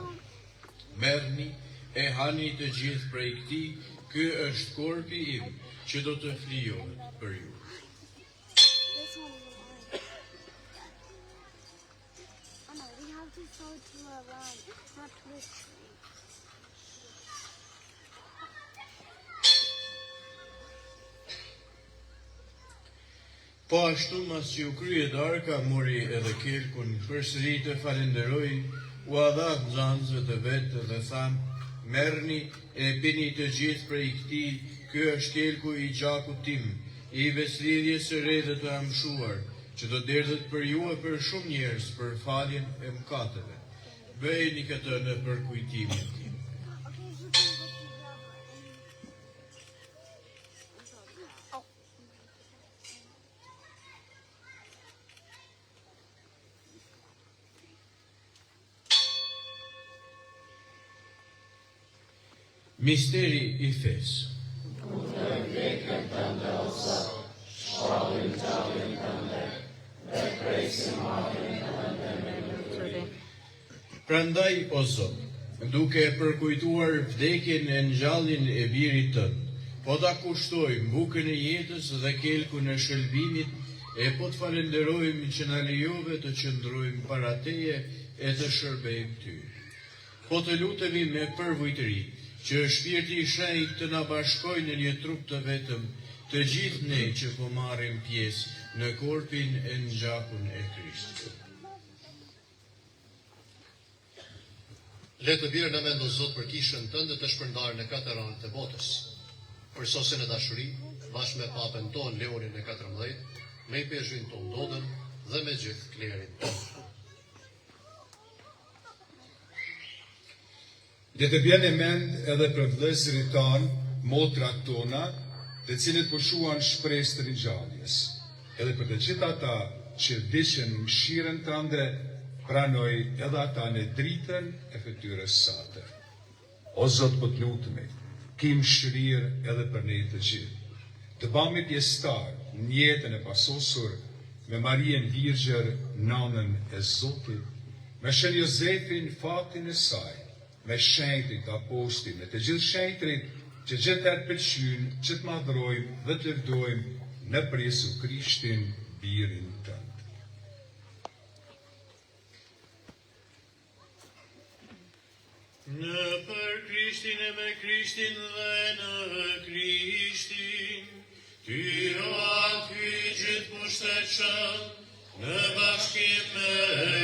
[SPEAKER 5] merrni e hani të gjithë prej këtij, ky është korpi im që do të flijohet për ju.
[SPEAKER 9] This one is mine. Oh no, we have to throw it to around, not twist.
[SPEAKER 5] Po ashtu mas që u krye darka, mori edhe kelkun, përsëri të falenderoi, u dha nxënësve të vet dhe tha: merrni e pini të gjithë prej këtij, ky është kelku i gjakut tim, i beslidhjes së re dhe të amshuar, që do derdhet për ju e për shumë njerëz për faljen e mëkateve. Bëjeni këtë në përkujtimin tim. Misteri i fesë. Prandaj, o Zot, duke përkujtuar vdekjen e ngjalljen e birit tënd, po ta kushtojmë bukën e jetës dhe kelkun e shëlbimit, e po të falenderojmë që na lejove të qëndrojmë para Teje e të shërbejmë Ty. Po të lutemi me përvojtëri që shpirti i shenjtë të na bashkojë në një trup të vetëm, të gjithë ne që po marrim pjesë në korpin e ngjakun e Krishtit.
[SPEAKER 10] Le të bjerë në mend, o Zot, për kishën tënde të shpërndarë në 4 anët e botës, për sosin e dashuri, bashkë me papën ton Leonin e 14, me i peshvin ton Dodën dhe me gjithë klerin ton.
[SPEAKER 11] Le të bjerë në mend edhe për vëllezërit tanë, motrat tona, të cilët pushuan shpresë të ringjalljes, edhe për të gjithë ata që vdiqën në mëshirën tënde, pranoj edhe ata në dritën e fytyrës sate. O Zot, po të lutemi, kim shërirë edhe për ne të gjithë, të bëmi pjesëtar në jetën e pasosur me Marien Virgjër, nanën e Zotit, me Shën Jozefin, fatin e saj, me shenjtrit, apostlit, me të gjithë shenjtrit që gjithër pëlqyjnë, që të madhrojmë dhe të lëvdojmë në për Jesu Krishtin, birin tënd.
[SPEAKER 5] Në për Krishtin e me Krishtin dhe në Krishtin, Ty o aty gjithë pushtetshëm, në bashkim me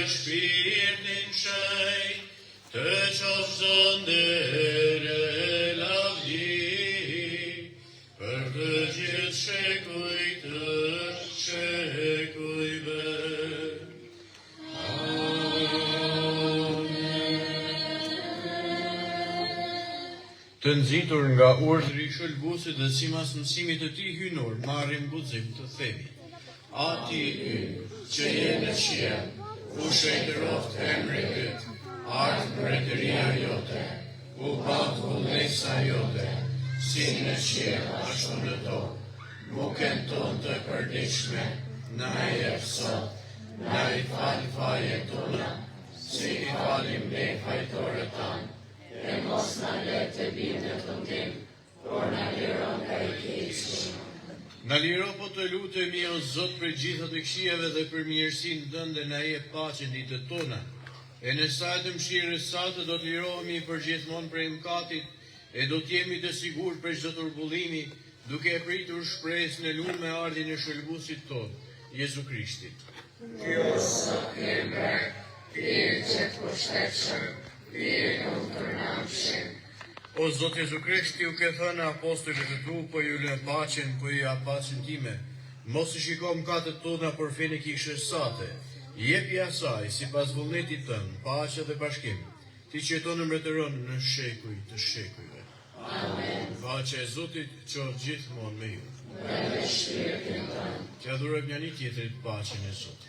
[SPEAKER 5] shpirtin shenjtë, të qoftë ndere lavdi, për të gjithë shekuj të shekujve. Të nxitur nga urdhri i shëlbuesit dhe sipas mësimit të Tij hynor, marrim guxim të themi: Ati ynë që je në qiell, u shejtëroft emri yt, ardh mbretëria jote, u bat vullnesa jote, si në qiell ashtu në tokë. Bukën tonë të përditshme na jep sot, na i fal fajet tona, si i falim ne fajtorët tanë.
[SPEAKER 8] E mos na le të bimë në tentim, por na liro nga i keqi.
[SPEAKER 5] Na liro, po të lutemi, o Zot, për gjitha të këqijave dhe për mirësinë tënde, na jep paqen ditët tona. E në sajtë të mëshirës sate do të lirohemi përgjithmonë prej mëkatit, e do të jemi të sigurt për çdo turbullimi, duke e pritur shpresë në lumë ardhin e shëlbuesit tonë, Jezu Krishtit.
[SPEAKER 8] Ty o Zot, je mbret, bir që të pushtetshëm,
[SPEAKER 5] O Zot Jezu Krishti, ju ke thënë apostujve të tu, po ju lë paqen, po ju ja paqen time. Mos i shiko mëkatet tona, por fen e kishës sate. Jepi asaj, sipas vullnetit tënd, paqe dhe bashkim, ti që jeton në mbretëron në shekuj të shekujve.
[SPEAKER 8] Amen.
[SPEAKER 5] Paqja e Zotit qoftë gjithmonë me ju.
[SPEAKER 8] Dhe me shpirtin tënd.
[SPEAKER 5] T'ia dhurojmë njëri tjetrit paqen e Zotit.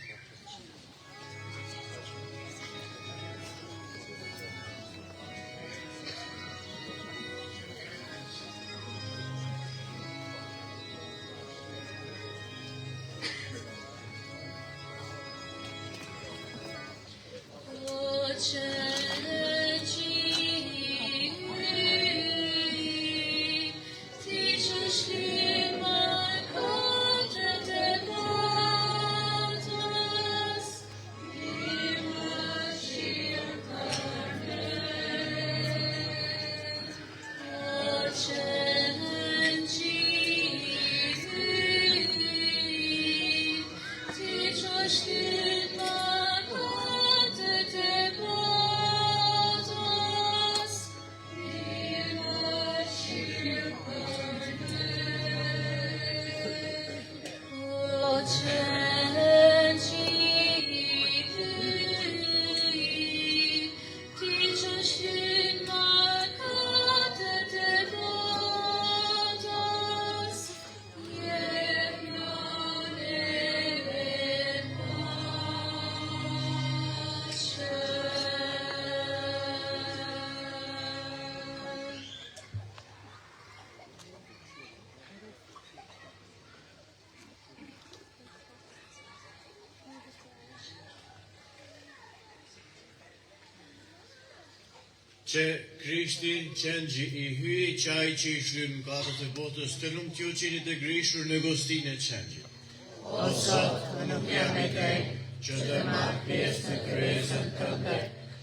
[SPEAKER 5] Që Krishti qëngji i hyi qaj që i shlymë katët e botës, të lumë t'ju qeni të grishur në gostinë e qëngjit.
[SPEAKER 8] O Zot, nuk jam e tej, që të marrë pjesë në kryesën tënde,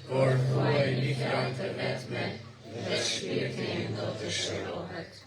[SPEAKER 8] por thuaj një fjalë të vetme, dhe shpirti im do të shërohet.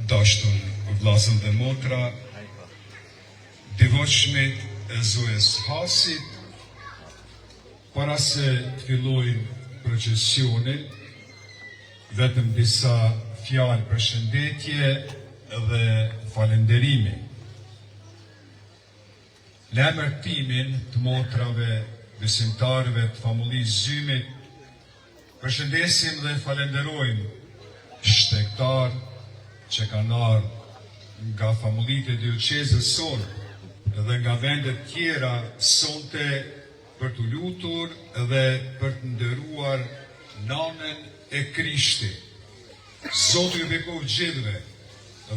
[SPEAKER 11] Dashur vllazën dhe motra, devotshmit e Zojës Hasit, para se të fillojnë procesionin, vetëm disa fjalë përshëndetje dhe falënderimi. Në emërtimin të motrave besimtarëve të famullisë Zymit, përshëndesim dhe falenderojmë shtektar që kanë ardhur nga famullitë e dioqezës sonë dhe nga vendet tjera sonte për të lutur dhe për të nderuar nanën e Krishtit. Zoti ju bekoj gjithëve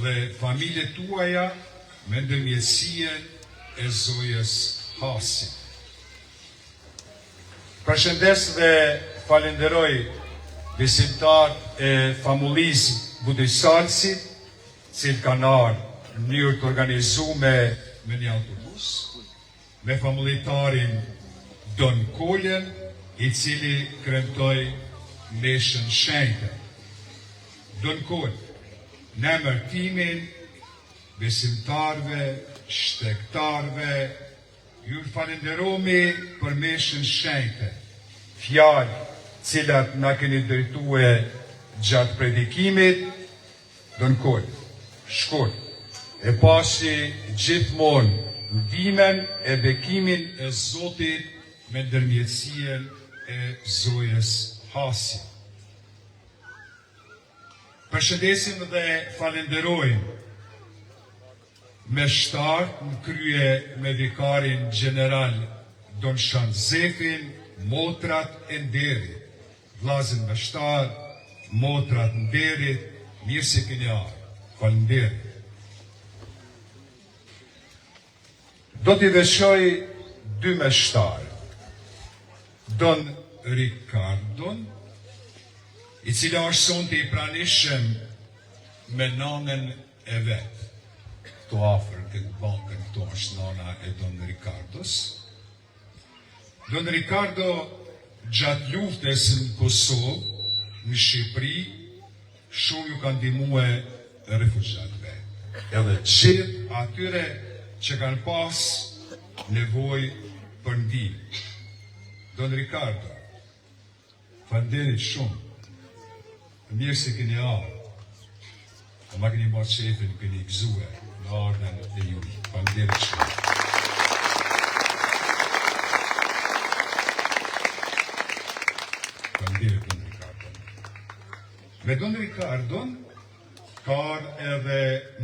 [SPEAKER 11] dhe familjet tuaja me ndërmjetësien e zojës Hasi. Përshëndes dhe falenderoj besimtar e famullisë Budojsalësit, cilë kanë ardhur në mënyrë të organizuar me një autobus, me famulitarin Don Koljen, i cili kremtoi meshën shenjtë. Don Kolj, në emër timin, besimtarve, shtektarve, ju falenderomi për meshën shenjtë, fjalë cilat na keni drejtue gjatë predikimit. Don Kolj, shkurt, e pashi gjithmonë ndimen e bekimin e Zotit me ndërmjetësien e zojës Hasi. Përshëndesim dhe falenderojmë me shtart në krye me vikarin general Don Shanzefin, motrat e nderit, vllazën me shtar, motrat nderit, mirë se keni ardhur. Falenderit. Do t'i veçoj dy me shtar. Don Ricardon, i cila është sonte i pranishëm me nanën e vetë. Këto afër këtë bankën, këto është nana e Don Ricardos. Don Ricardo, gjatë luftës në Kosovë, në Shqipëri, shumë ju kanë ndihmue refugjatëve. Edhe gjithë atyre që kanë pas nevojë për ndihmë. Don Ricardo, falenderit shumë. Mirë se keni ardhur. Ma keni marrë qefin, keni gëzue në ardhen e ju. Falenderit shumë. Falenderit Don Ricardo. Me Don Ricardo ka edhe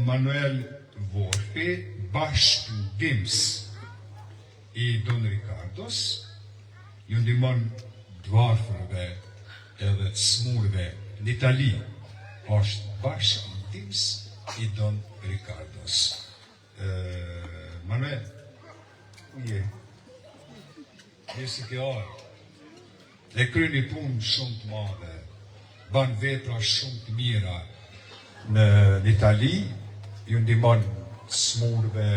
[SPEAKER 11] Manuel Vorpi, bashkëdims i Don Ricardos, ju ndihmon dvarfërve edhe të smurve në Itali, është bashkëdims i Don Ricardos. Manuel, ku je? Mirë se ke ardhur. E kryeni punë shumë të madhe, ban vepra shumë të mira në Itali, ju ndihmon smurve,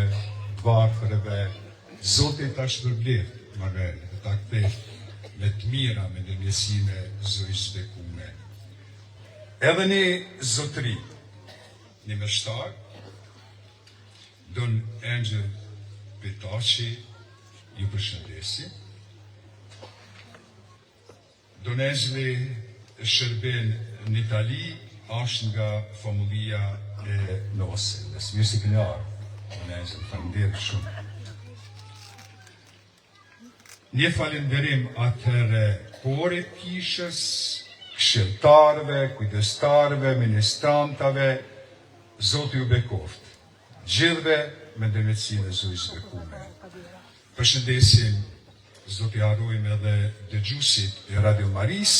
[SPEAKER 11] dvarfërve. Zoti ta shpërblet, Manuel, ta kthej me të mira me ndërmjetësinë e zojës bekume. Edhe një zotëri, një meshtar, Don Angel Pitaci, ju përshëndesi. Don Angeli shërben në Itali, është nga familja e Noselës. Mirë se keni ardhur, Don Angel, falenderoj shumë. Një falenderim atëre korit kishës, këshilltarëve, kujdestarëve, ministrantave, Zoti ju bekoft, gjithve me ndërmjetësinë e zojës bekume. Përshëndesim, Zoti harrojmë edhe dëgjuesit e Radio Maris,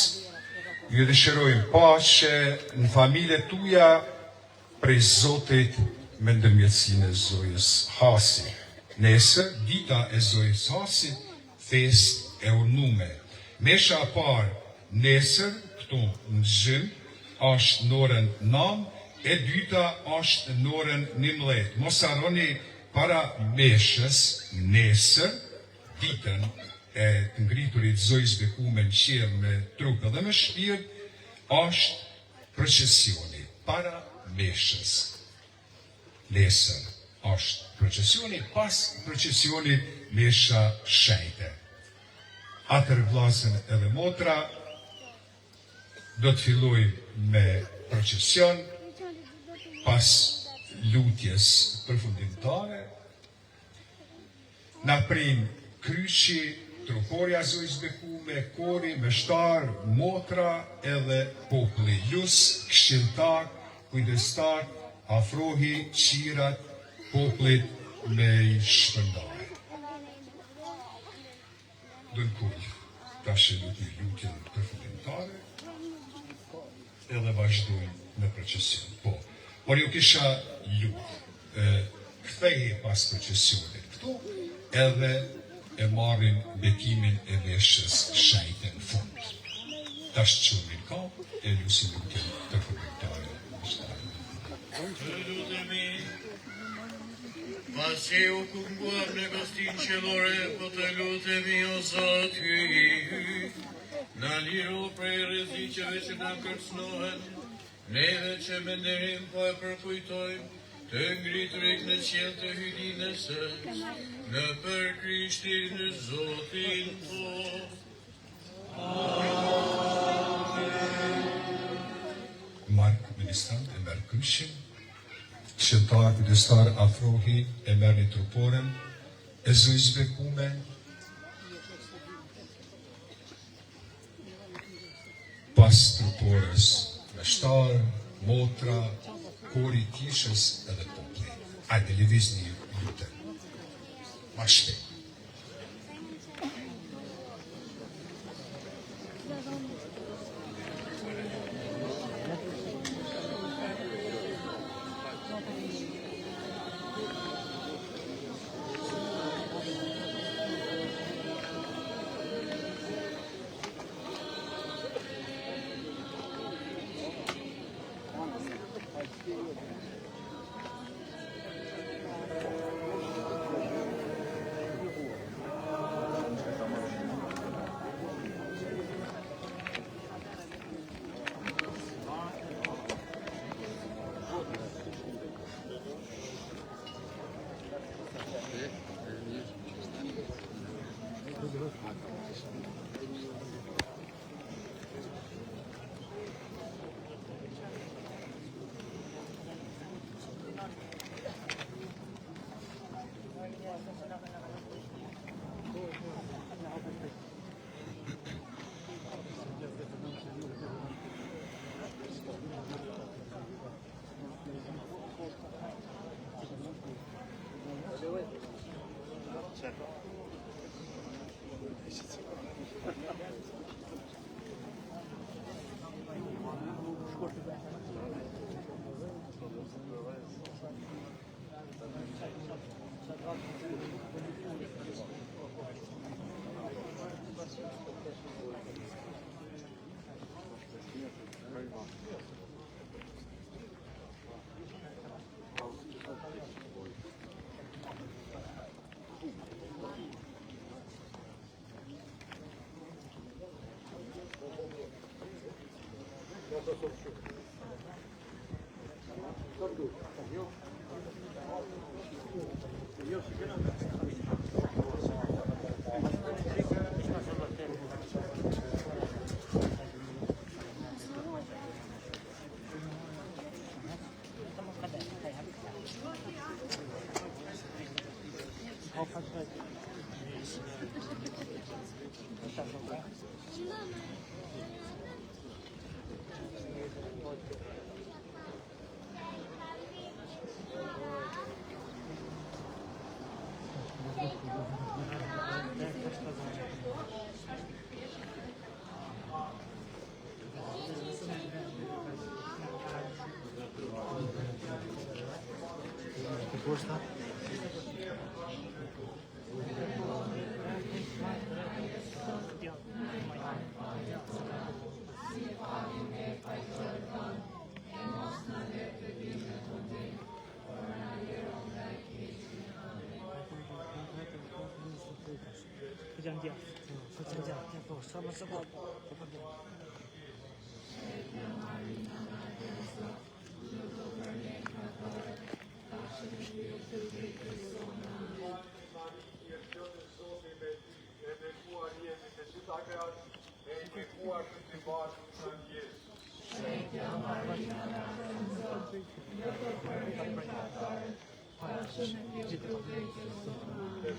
[SPEAKER 11] ju dëshirojmë paqe në familjet tuaja prej Zotit me ndërmjetësinë e zojës Hasi. Nesër, dita e zojës Hasi, fest e urnume. Mesha e parë nesër, këtu në Zhym, është në orën 9, e dyta është në orën 11. Mos harroni para meshës nesër, ditën e të ngriturit zojës bekume në qiell me trup edhe me shpirt, është procesioni para meshës. Nesër është procesioni, pas procesionit mesha shenjte. Atër vllazën edhe motra, do të fillojmë me procesion, pas lutjes përfundimtare, na prim kryqi, truporja zojës bekume, kori, meshtar, motra edhe populli. Lus, këshilltar, kujdestar, afrohi qirat popullit me i shpërndare. Don Kolj, tash e lutë një lutjen përfundimtare, edhe vazhdojmë në procesion. Por ju kisha lutë, ktheje pas procesionit. Këtu edhe e marrin bekimin e veshës shajte në fund. Tash çumin ka e lusim të komentare.
[SPEAKER 5] Të lutemi, pasi u kunguar në gostin qellore, po të lutemi o Zot hyj, na liru prej rreziqeve që na kërcënohen, neve që me nderim po e përkujtojmë, të ngriturit në qiell të hyrjes në për Krishtin Zotin tonë.
[SPEAKER 11] Mark ministrant e merr kryshin, shëntar kujdestar afrohi e merr një truporën, e zëjës bekume, pas truporës me shtarë, motra, kori kishës edhe popli. Ajde, lëvizni një lutem. Ma shpejt.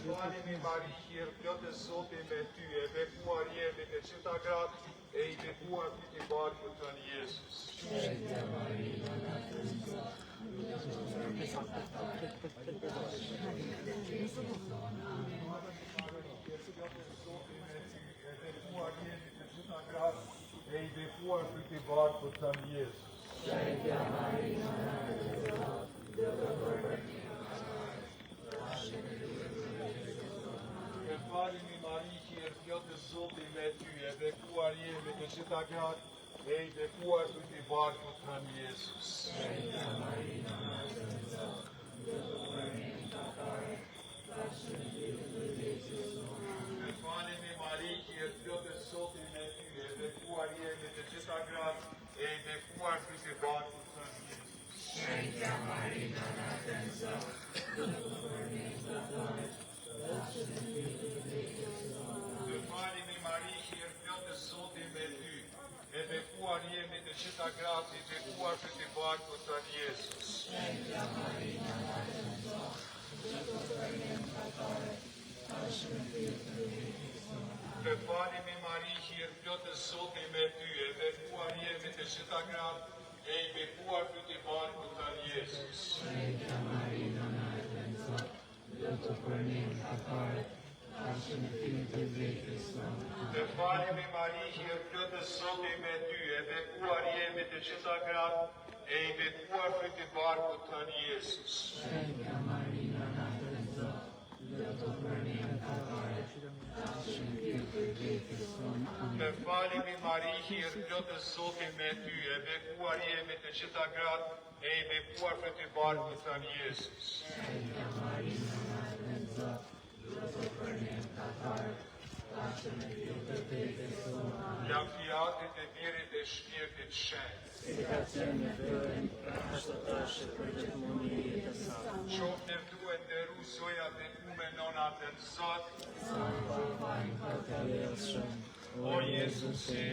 [SPEAKER 5] Falemi Marie, plotë Zoti me ty, e bekuar jemi të gjitha gratë, e i bekuar fiti barku të në Jezus. Shpejtja Maria, e i bekuar fiti barku të në Jezus. Shpejtja Maria,
[SPEAKER 11] falemi Mari, që je plot e Zotit me ty, e bekuar jemi të gjitha gratë, e i bekuar të t'i barkut Hën Jezus. Të falemi Mari, që je plot e Zotit me ty, e bekuar jemi të gjitha gratë, e i bekuar të t'i barkut Hën Jezus. Të falemi Mari, që je plot e Zotit me ty, e bekuar jemi të gjitha gratë, i bekuar të t'i barkut Hën Jezus. Të falemi Mari, që je plot e Zotit me ty, e bekuar jemi të gjitha gratë, e i bekuar të t'i barkut Hën Jezus. Të falemi Mari, që je plot e Zotit me ty, e bekuar jemi të gjitha gratë, e i bekuar të t'i barkut Hën Jezus. Të falemi Mari, që je plot e Zotit me ty, e bekuar jemi të gjitha gratë, e i bekuar të t'i barkut Hën Jezus. Lavdiatit e Birit e Shpirtit Shenjtë. Qoftë në duhet të rusojat e kume nonat e të Zot. O Jezusi,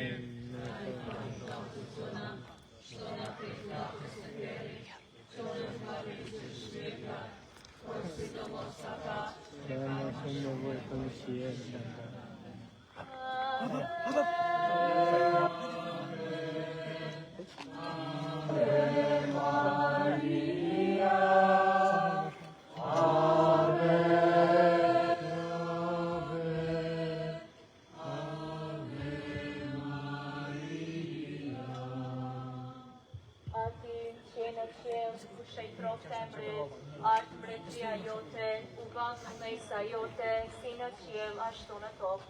[SPEAKER 6] Art mbretëria jote, u vazhë mesa jote, si në qiell ashtu në tokë.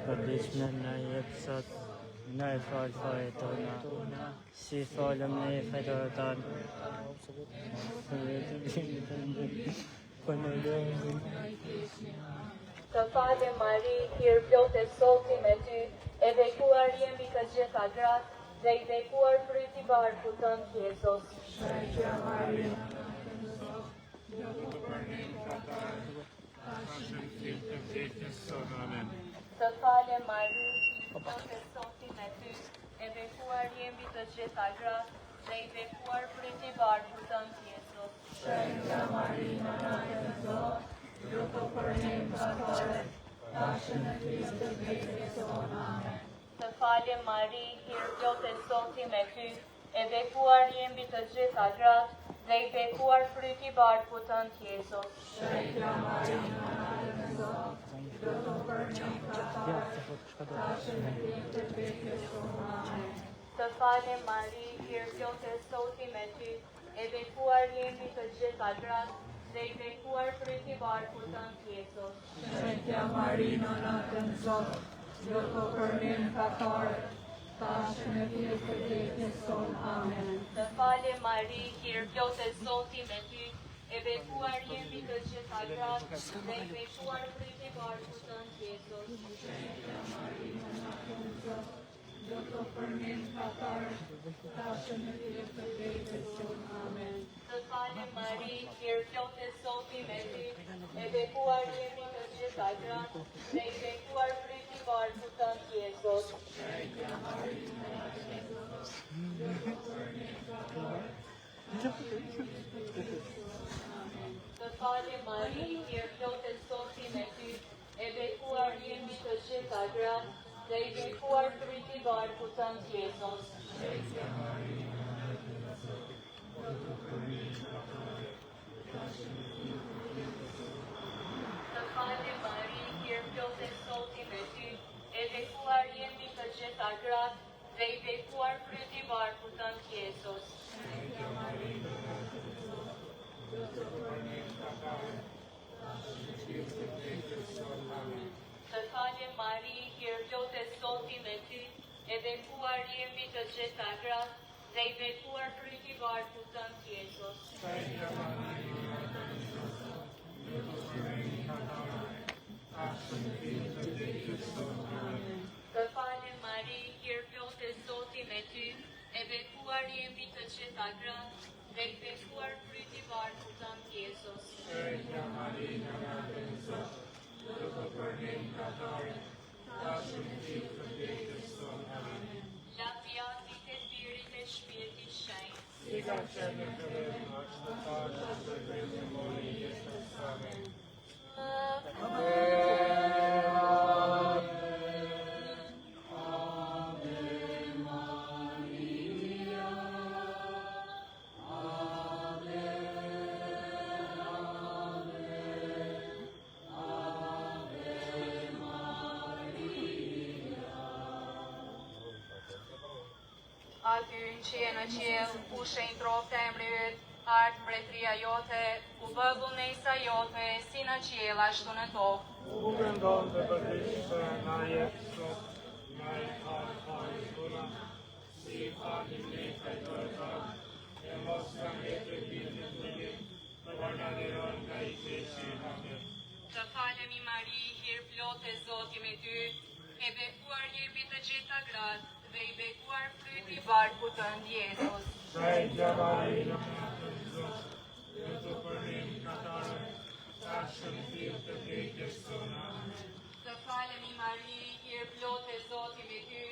[SPEAKER 12] Përditshme na jep sot, na e fal fajet tona, si falem ne fajtorët tanë.
[SPEAKER 6] Të falem Mari, hir plot e Zotit me ty, e bekuar jemi të gjitha gratë, dhe i bekuar fryti barkut tënd Jezus. Të falem Mari, plot e Zotit me ty, e bekuar jemi të gjitha gratë, dhe i bekuar fryti barkut tënd Jezus. Shenjta Marina, Nana e Zot, luto për ne peccatorët, tash në Krisht të vdekjes tonë. Amen. Të falem Mari, hir plot e Zotit me ty, e bekuar jemi të gjitha gratë, dhe i bekuar fryti barkut tënd Jezus. Shenjta Marina, Nana e Zot, luto për ne peccatorët, tash në Krisht të vdekjes tonë. Amen. Të falem Mari, hir plot e Zotit me ty, e bekuar jemi të gjitha gratë, dhe i bekuar fryti barkut tënd Jezus. Shenjta Marina, Nana e Zot, luto për ne peccatorët, tash në ditën e vdekjes tonë. Amen. Të falem Mari, hir plot e Zotit me ty, e bekuar jemi të gjitha gratë, dhe i bekuar fryti barkut tënd Jezus. Shenjta Marina, Nana e Zot, luto për ne peccatorët, tash në ditën e vdekjes tonë. Amen. Të falem Mari, hir plot e Zotit me ty, e bekuar jemi të gjitha gratë, dhe i bekuar fryti barkut tënd Jezus. Shenjta Marina, Nana e Zot, luto për ne peccatorët, të falem Mari, hir plot e Zotit me ty, e bekuar jemi të gjitha gratë, dhe i bekuar fryti barkut tënd Jezus. Shenjta Marina, Nana e Zot, luto për ne peccatorët, tash në ditën e vdekjes tonë. Të falem Mari, hir plot e Zotit me ty, e bekuar jemi të gjitha gratë, dhe i bekuar fryti barkut tënd Jezus. Shenjta Marina, Nana e Zot, luto për ne peccatorët, tash në ditën e vdekjes tonë. je mbi të gjitha gratë dhe I bekuar fryti I barkut tënd Jezus. Të falem Mari, hir plotë Zoti me ty, e bekuar je mbi të gjitha gratë dhe I bekuar fryti I barkut tënd Jezus.
[SPEAKER 5] Shpejtja Marina, Nate në Zot, lutu për ne mëkatarët, tashmë në ditë të vdekjes tonë. Amen.
[SPEAKER 6] Lavdiatit e Birit e Shpirtit Shenjtë,
[SPEAKER 5] Si ka qenë në fillim, ashtu të tashmë dhe në mëmori I Jetës. Amen.
[SPEAKER 2] Aty që je në qiell, ku shenjë troftë e emri yt, ardh mbretëria jote, ku bë vullnesa jote, si në qiell ashtu në tokë.
[SPEAKER 5] U vendon të përdishtë na jep sot, na I falë tona, si I falim ne fajtorëtarë, e mos na mbet e bindje të ne, por na liron nga I keqi. Amen.
[SPEAKER 2] Të falemi Mari, hir plotë Zoti me ty, e bekuar je mbi të gjitha gratë, dhe I bekuar fryti I barkut tënd Jezus.
[SPEAKER 5] Shpejtja Marina, Nate në Zot, lutu për ne mëkatarët, tashmë në ditë të vdekjes tonë. Amen.
[SPEAKER 2] Të falemi Mari, hir plotë Zoti me ty,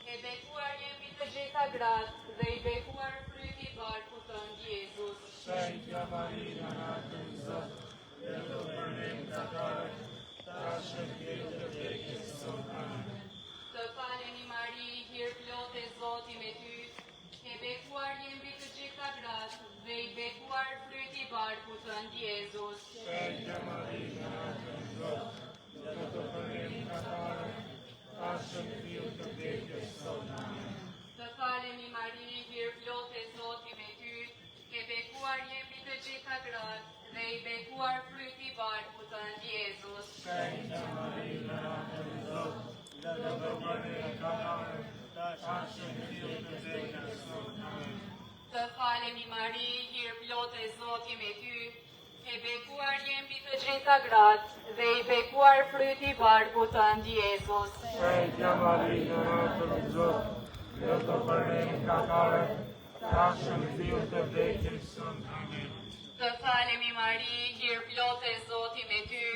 [SPEAKER 2] e bekuar je mbi të gjitha gratë, dhe I bekuar fryti I barkut tënd Jezus.
[SPEAKER 5] Shpejtja Marina, Nate në Zot, lutu për ne mëkatarët, tashmë në ditë të vdekjes tonë. Amen.
[SPEAKER 2] Të falemi Mari, hir plotë Zoti me ty, e bekuar je mbi të gjitha gratë, dhe I bekuar fryti I barkut tënd Jezus.
[SPEAKER 5] Shpejtja Marina, Nate në Zot, lutu për ne mëkatarët, tashmë në ditë të vdekjes tonë. Amen.
[SPEAKER 2] Të falemi Mari, hir plotë Zoti me ty, e bekuar je mbi të gjitha gratë, dhe I bekuar fryti I barkut tënd Jezus.
[SPEAKER 5] Shpejtja Marina, Nate në Zot, lutu për ne mëkatarët, tashmë në ditë të vdekjes tonë. Amen.
[SPEAKER 2] Të falemi Mari, hir plotë Zoti me ty, e bekuar je mbi të gjitha gratë, dhe I bekuar fryti I barkut tënd Jezus.
[SPEAKER 5] Shpejtja Marina, Nate në Zot, lutu për ne mëkatarët, tashmë në ditë të vdekjes tonë. Amen.
[SPEAKER 2] Të falemi Mari, hir plotë Zoti me ty,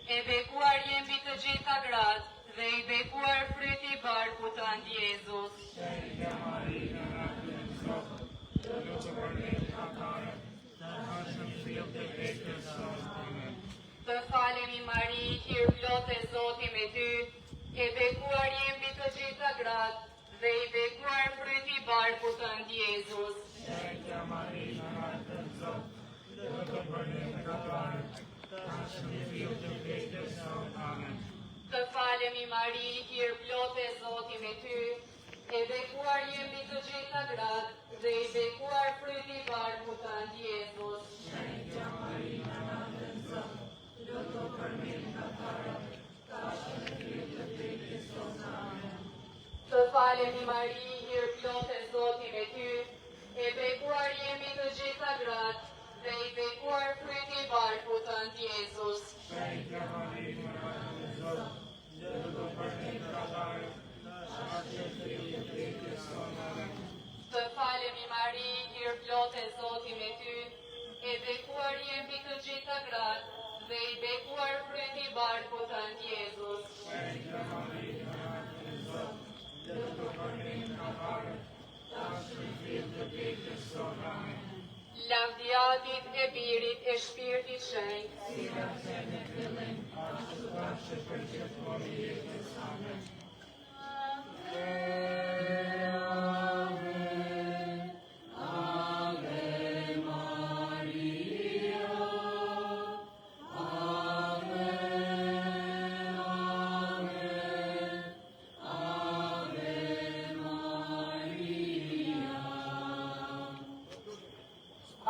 [SPEAKER 2] e bekuar je mbi të gjitha gratë, dhe I bekuar fryti I barkut tënd Jezus.
[SPEAKER 5] Shpejtja Marina, Nate në Zot, lutu për ne mëkatarët, tashmë në ditë të vdekjes tonë. Amen.
[SPEAKER 2] Të falemi Mari, hir plotë Zoti me ty, e bekuar je mbi të gjitha gratë, dhe I bekuar fryti I barkut tënd Jezus.
[SPEAKER 5] Shpejtja Marina, Nate në Zot, lutu për ne mëkatarët, tashmë në ditë të vdekjes tonë. Amen.
[SPEAKER 2] Të falemi Mari, hir plotë Zoti me ty, e bekuar je mbi të gjitha gratë, dhe I bekuar fryti I barkut tënd Jezus.
[SPEAKER 5] Shpejtja Marina, Nate në Zot, lutu për ne mëkatarët, tashmë në ditë të vdekjes tonë. Amen.
[SPEAKER 2] Të falemi Mari, hir plotë Zoti me ty, e bekuar je mbi të gjitha gratë, dhe I bekuar fryti I barkut tënd Jezus.
[SPEAKER 5] Shpejtja Marina, Nate në Zot, lutu për ne mëkatarët, tashmë në ditë të vdekjes tonë. Amen.
[SPEAKER 2] Të falemi Mari, hir plotë Zoti me ty, e bekuar je mbi të gjitha gratë, dhe I bekuar fryti I barkut tënd Jezus.
[SPEAKER 5] Shpejtja Marina, Nate në Zot, lutu për ne mëkatarët, tashmë në ditë të vdekjes tonë. Amen.
[SPEAKER 2] Lavdiatit e Birit e Shpirtit Shenjtë,
[SPEAKER 5] Si ka qenë në fillim, ashtu të tashmë për gjithmonë I jetës. Amen.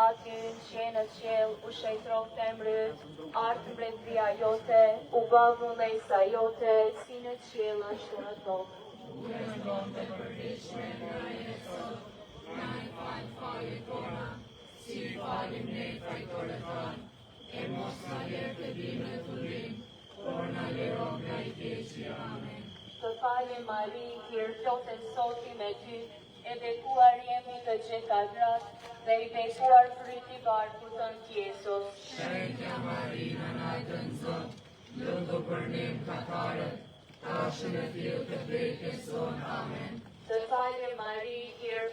[SPEAKER 6] Aty që je në qiell, u shejtroftë emri yt, ardh mbretëria jote, u bë vullnesa jote, si në qiell ashtu në tokë.
[SPEAKER 8] kërkon të përveçme nga e sot, na i fal fajet tona, si falim ne fajtorët tanë, e mos na jep të bimë në tullim, por na liro nga i keqi. Amen.
[SPEAKER 6] Të falem Mari, plot e Zoti me ty, e bekuar jemi të gjitha gratë, dhe i bekuar fryti i barkut tënd Jezus.
[SPEAKER 8] Shenjta Marina na e dën Zot, lutu për ne mëkatarët, tash në fill të vdekjes sonë. Amen.
[SPEAKER 6] Të falem Mari,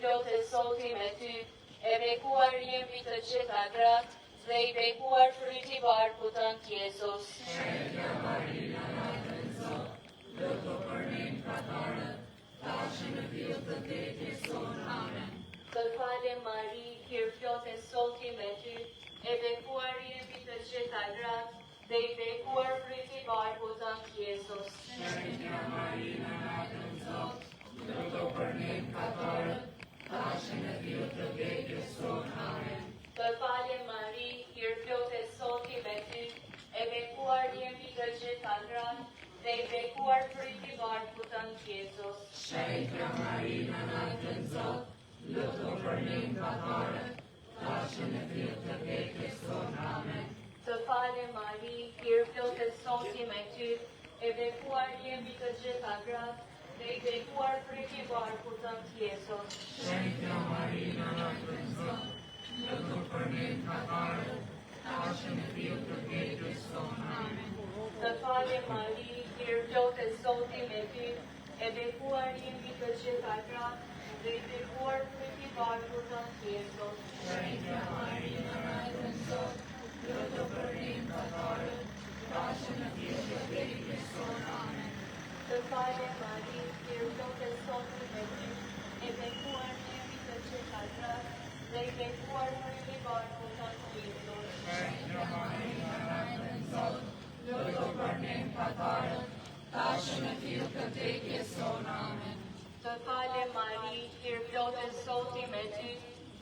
[SPEAKER 6] plot e Zoti me ty, e bekuar jemi të gjitha gratë, dhe i bekuar fryti i barkut tënd Jezus.
[SPEAKER 8] Shenjta Marina na e dën Zot, lutu për ne mëkatarët, tash në fill të vdekjes sonë. Amen.
[SPEAKER 6] Të falem Mari, plot e Zoti me ty, e bekuar jemi të gjitha gratë, dhe i bekuar fryti i barkut tënd Jezus.
[SPEAKER 8] Shenjta Marina na e dën Zot, lutu për ne mëkatarët, tash në fill të vdekjes sonë. Amen.
[SPEAKER 6] Të falem Mari, plot e Zoti me ty, e bekuar jemi të gjitha gratë, dhe i bekuar fryti i barkut tënd Jezus.
[SPEAKER 8] Shenjta Marina na e dën Zot, lutu për ne mëkatarët, tash në fill të vdekjes sonë. Amen.
[SPEAKER 6] Të falem Mari, plot e Zoti me ty, e bekuar jemi të gjitha gratë, dhe i bekuar fryti i barkut tënd Jezus.
[SPEAKER 8] Shenjta Marina na e dën Zot, lutu për ne mëkatarët, tash në fill të vdekjes sonë. Amen.
[SPEAKER 6] Të falem Mari, plot e Zoti me ty, e bekuar jemi të gjitha gratë, dhe i bekuar fryti i barkut tënd Jezus.
[SPEAKER 8] Shenjta Marina na e dën Zot, lutu për ne mëkatarët, tash në fill të vdekjes sonë. Amen.
[SPEAKER 6] Të falem Mari, plot e Zoti me ty, e bekuar jemi të gjitha gratë, dhe i bekuar fryti i barkut tënd Jezus.
[SPEAKER 8] Shenjta Marina na e dën Zot, lutu për ne mëkatarët, tash në fill të vdekjes sonë. Amen.
[SPEAKER 6] Të falem Mari, plot e Zoti me ty,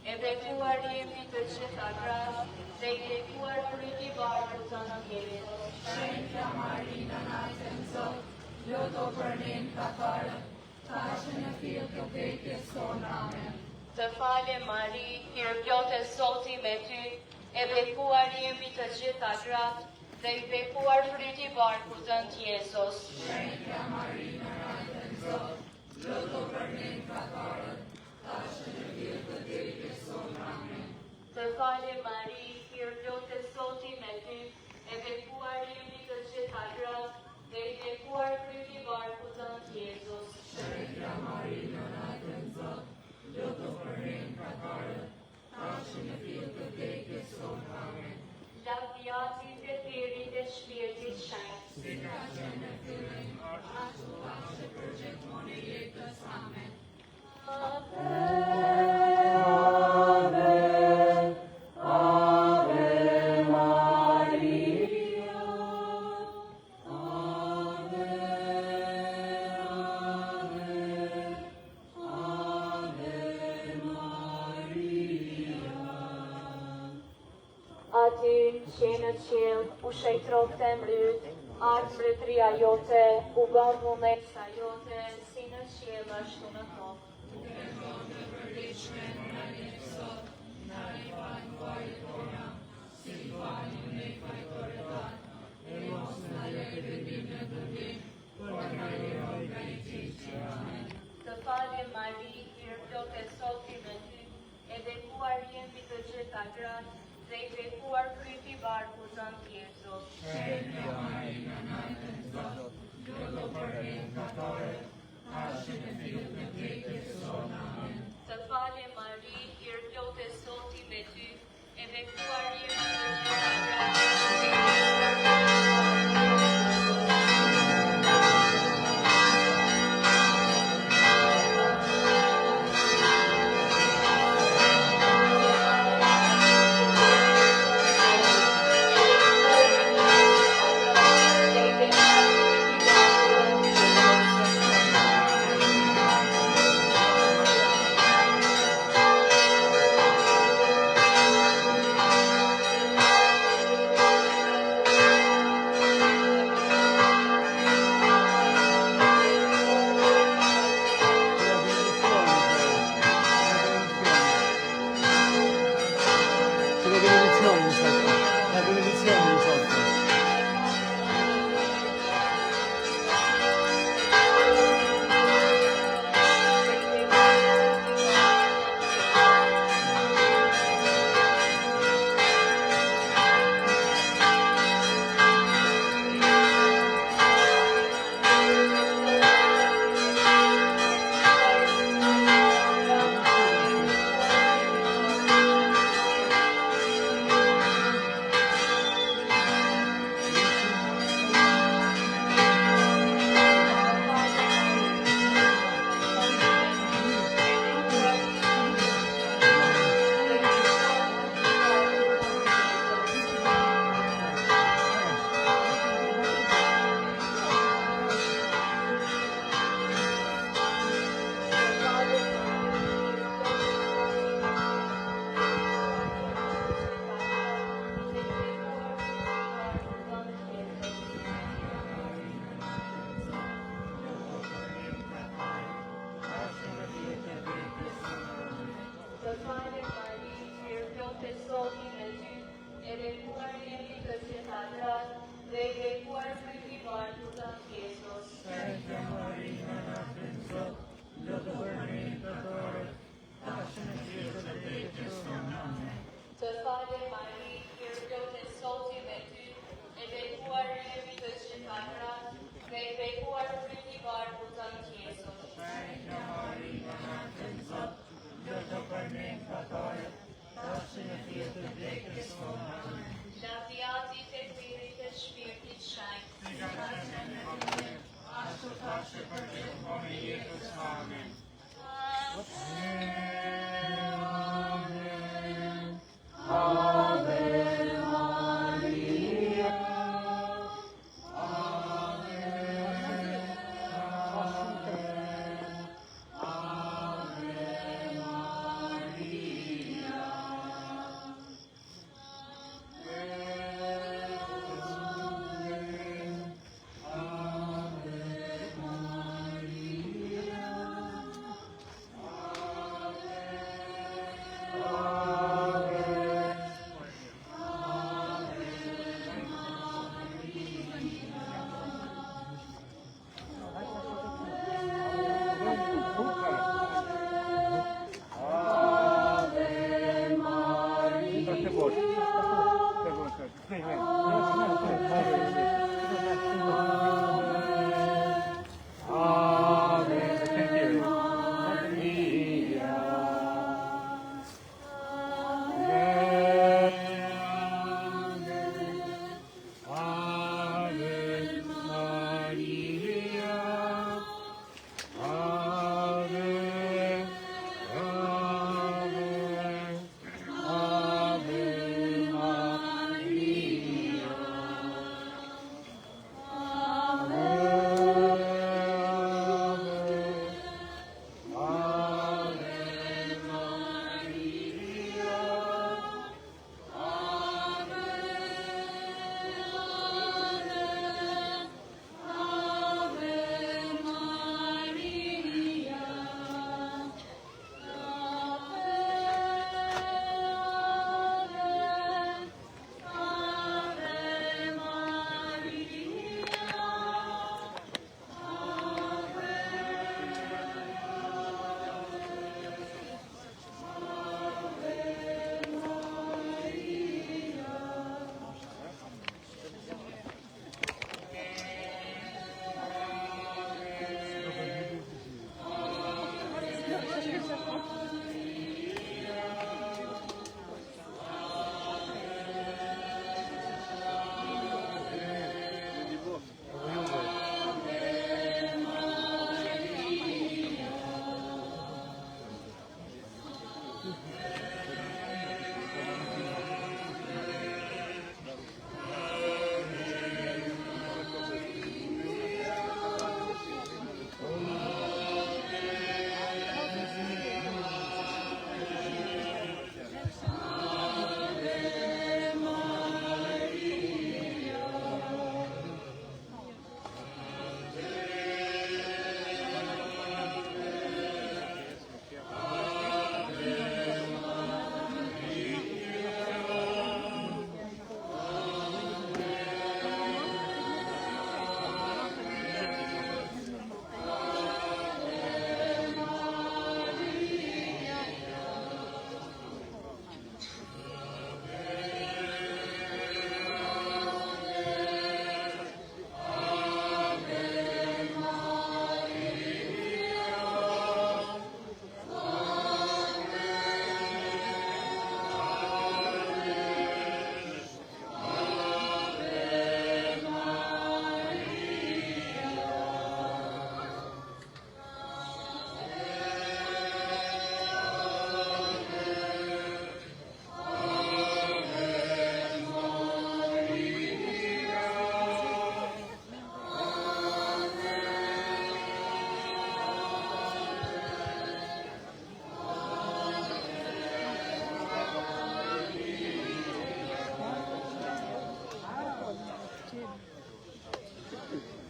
[SPEAKER 6] e bekuar jemi të gjitha gratë, dhe i bekuar fryti i barkut tënd Jezus.
[SPEAKER 8] Shenjta Marina na e dën Zot, lutu për ne mëkatarët, tash në fill të vdekjes sonë. Amen.
[SPEAKER 6] Të falem Mari, plot e Zoti me ty, e bekuar jemi të gjitha gratë, dhe i bekuar fryti i barkut tënd Jezus.
[SPEAKER 8] Shenjta Marina na e dën Zot, lutu për ne mëkatarët, tash në fill të vdekjes sonë. Amen.
[SPEAKER 6] Të falem Mari, plot e Zoti me ty, e bekuar jemi të gjitha gratë, dhe i bekuar fryti i barkut tënd Jezus.
[SPEAKER 8] Shenjta Marina na e dën Zot, lutu për ne mëkatarët, tash në fill të vdekjes sonë. Amen.
[SPEAKER 6] Lavdiati të Firit e Shpirtit Shenjtë.
[SPEAKER 8] Si ka qenë në fillim, ashtu është për gjithmonë e jetës. Amen.
[SPEAKER 6] Aty që në qiell u shejtrok të mbyt, ardh mbretëria jote, u bën vullnetësa jote, si në qiell ashtu në tokë. Të falem Mari, plot e Zoti me ty, e bekuar jemi të gjitha gratë, dhe i bekuar fryti i barkut tënd Jezus.
[SPEAKER 8] Shenjta Marina na e dën Zot, lutu për ne mëkatarët, tash në fill të vdekjes sonë. Amen.
[SPEAKER 6] Të falem Mari, plot e Zoti me ty, e bekuar jemi të gjitha gratë, dhe i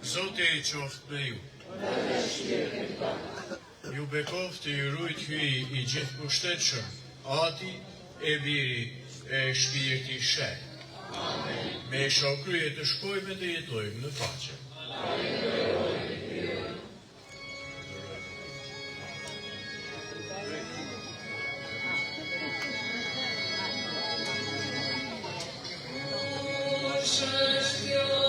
[SPEAKER 5] Zoti i qoftë me ju. Ju bekoftë i rujt hyj i gjithë pushtetshëm, Ati e Biri e Shpirti Shenjtë. Me shokryje të shkojmë dhe jetojmë në paqe.
[SPEAKER 8] Shashkjo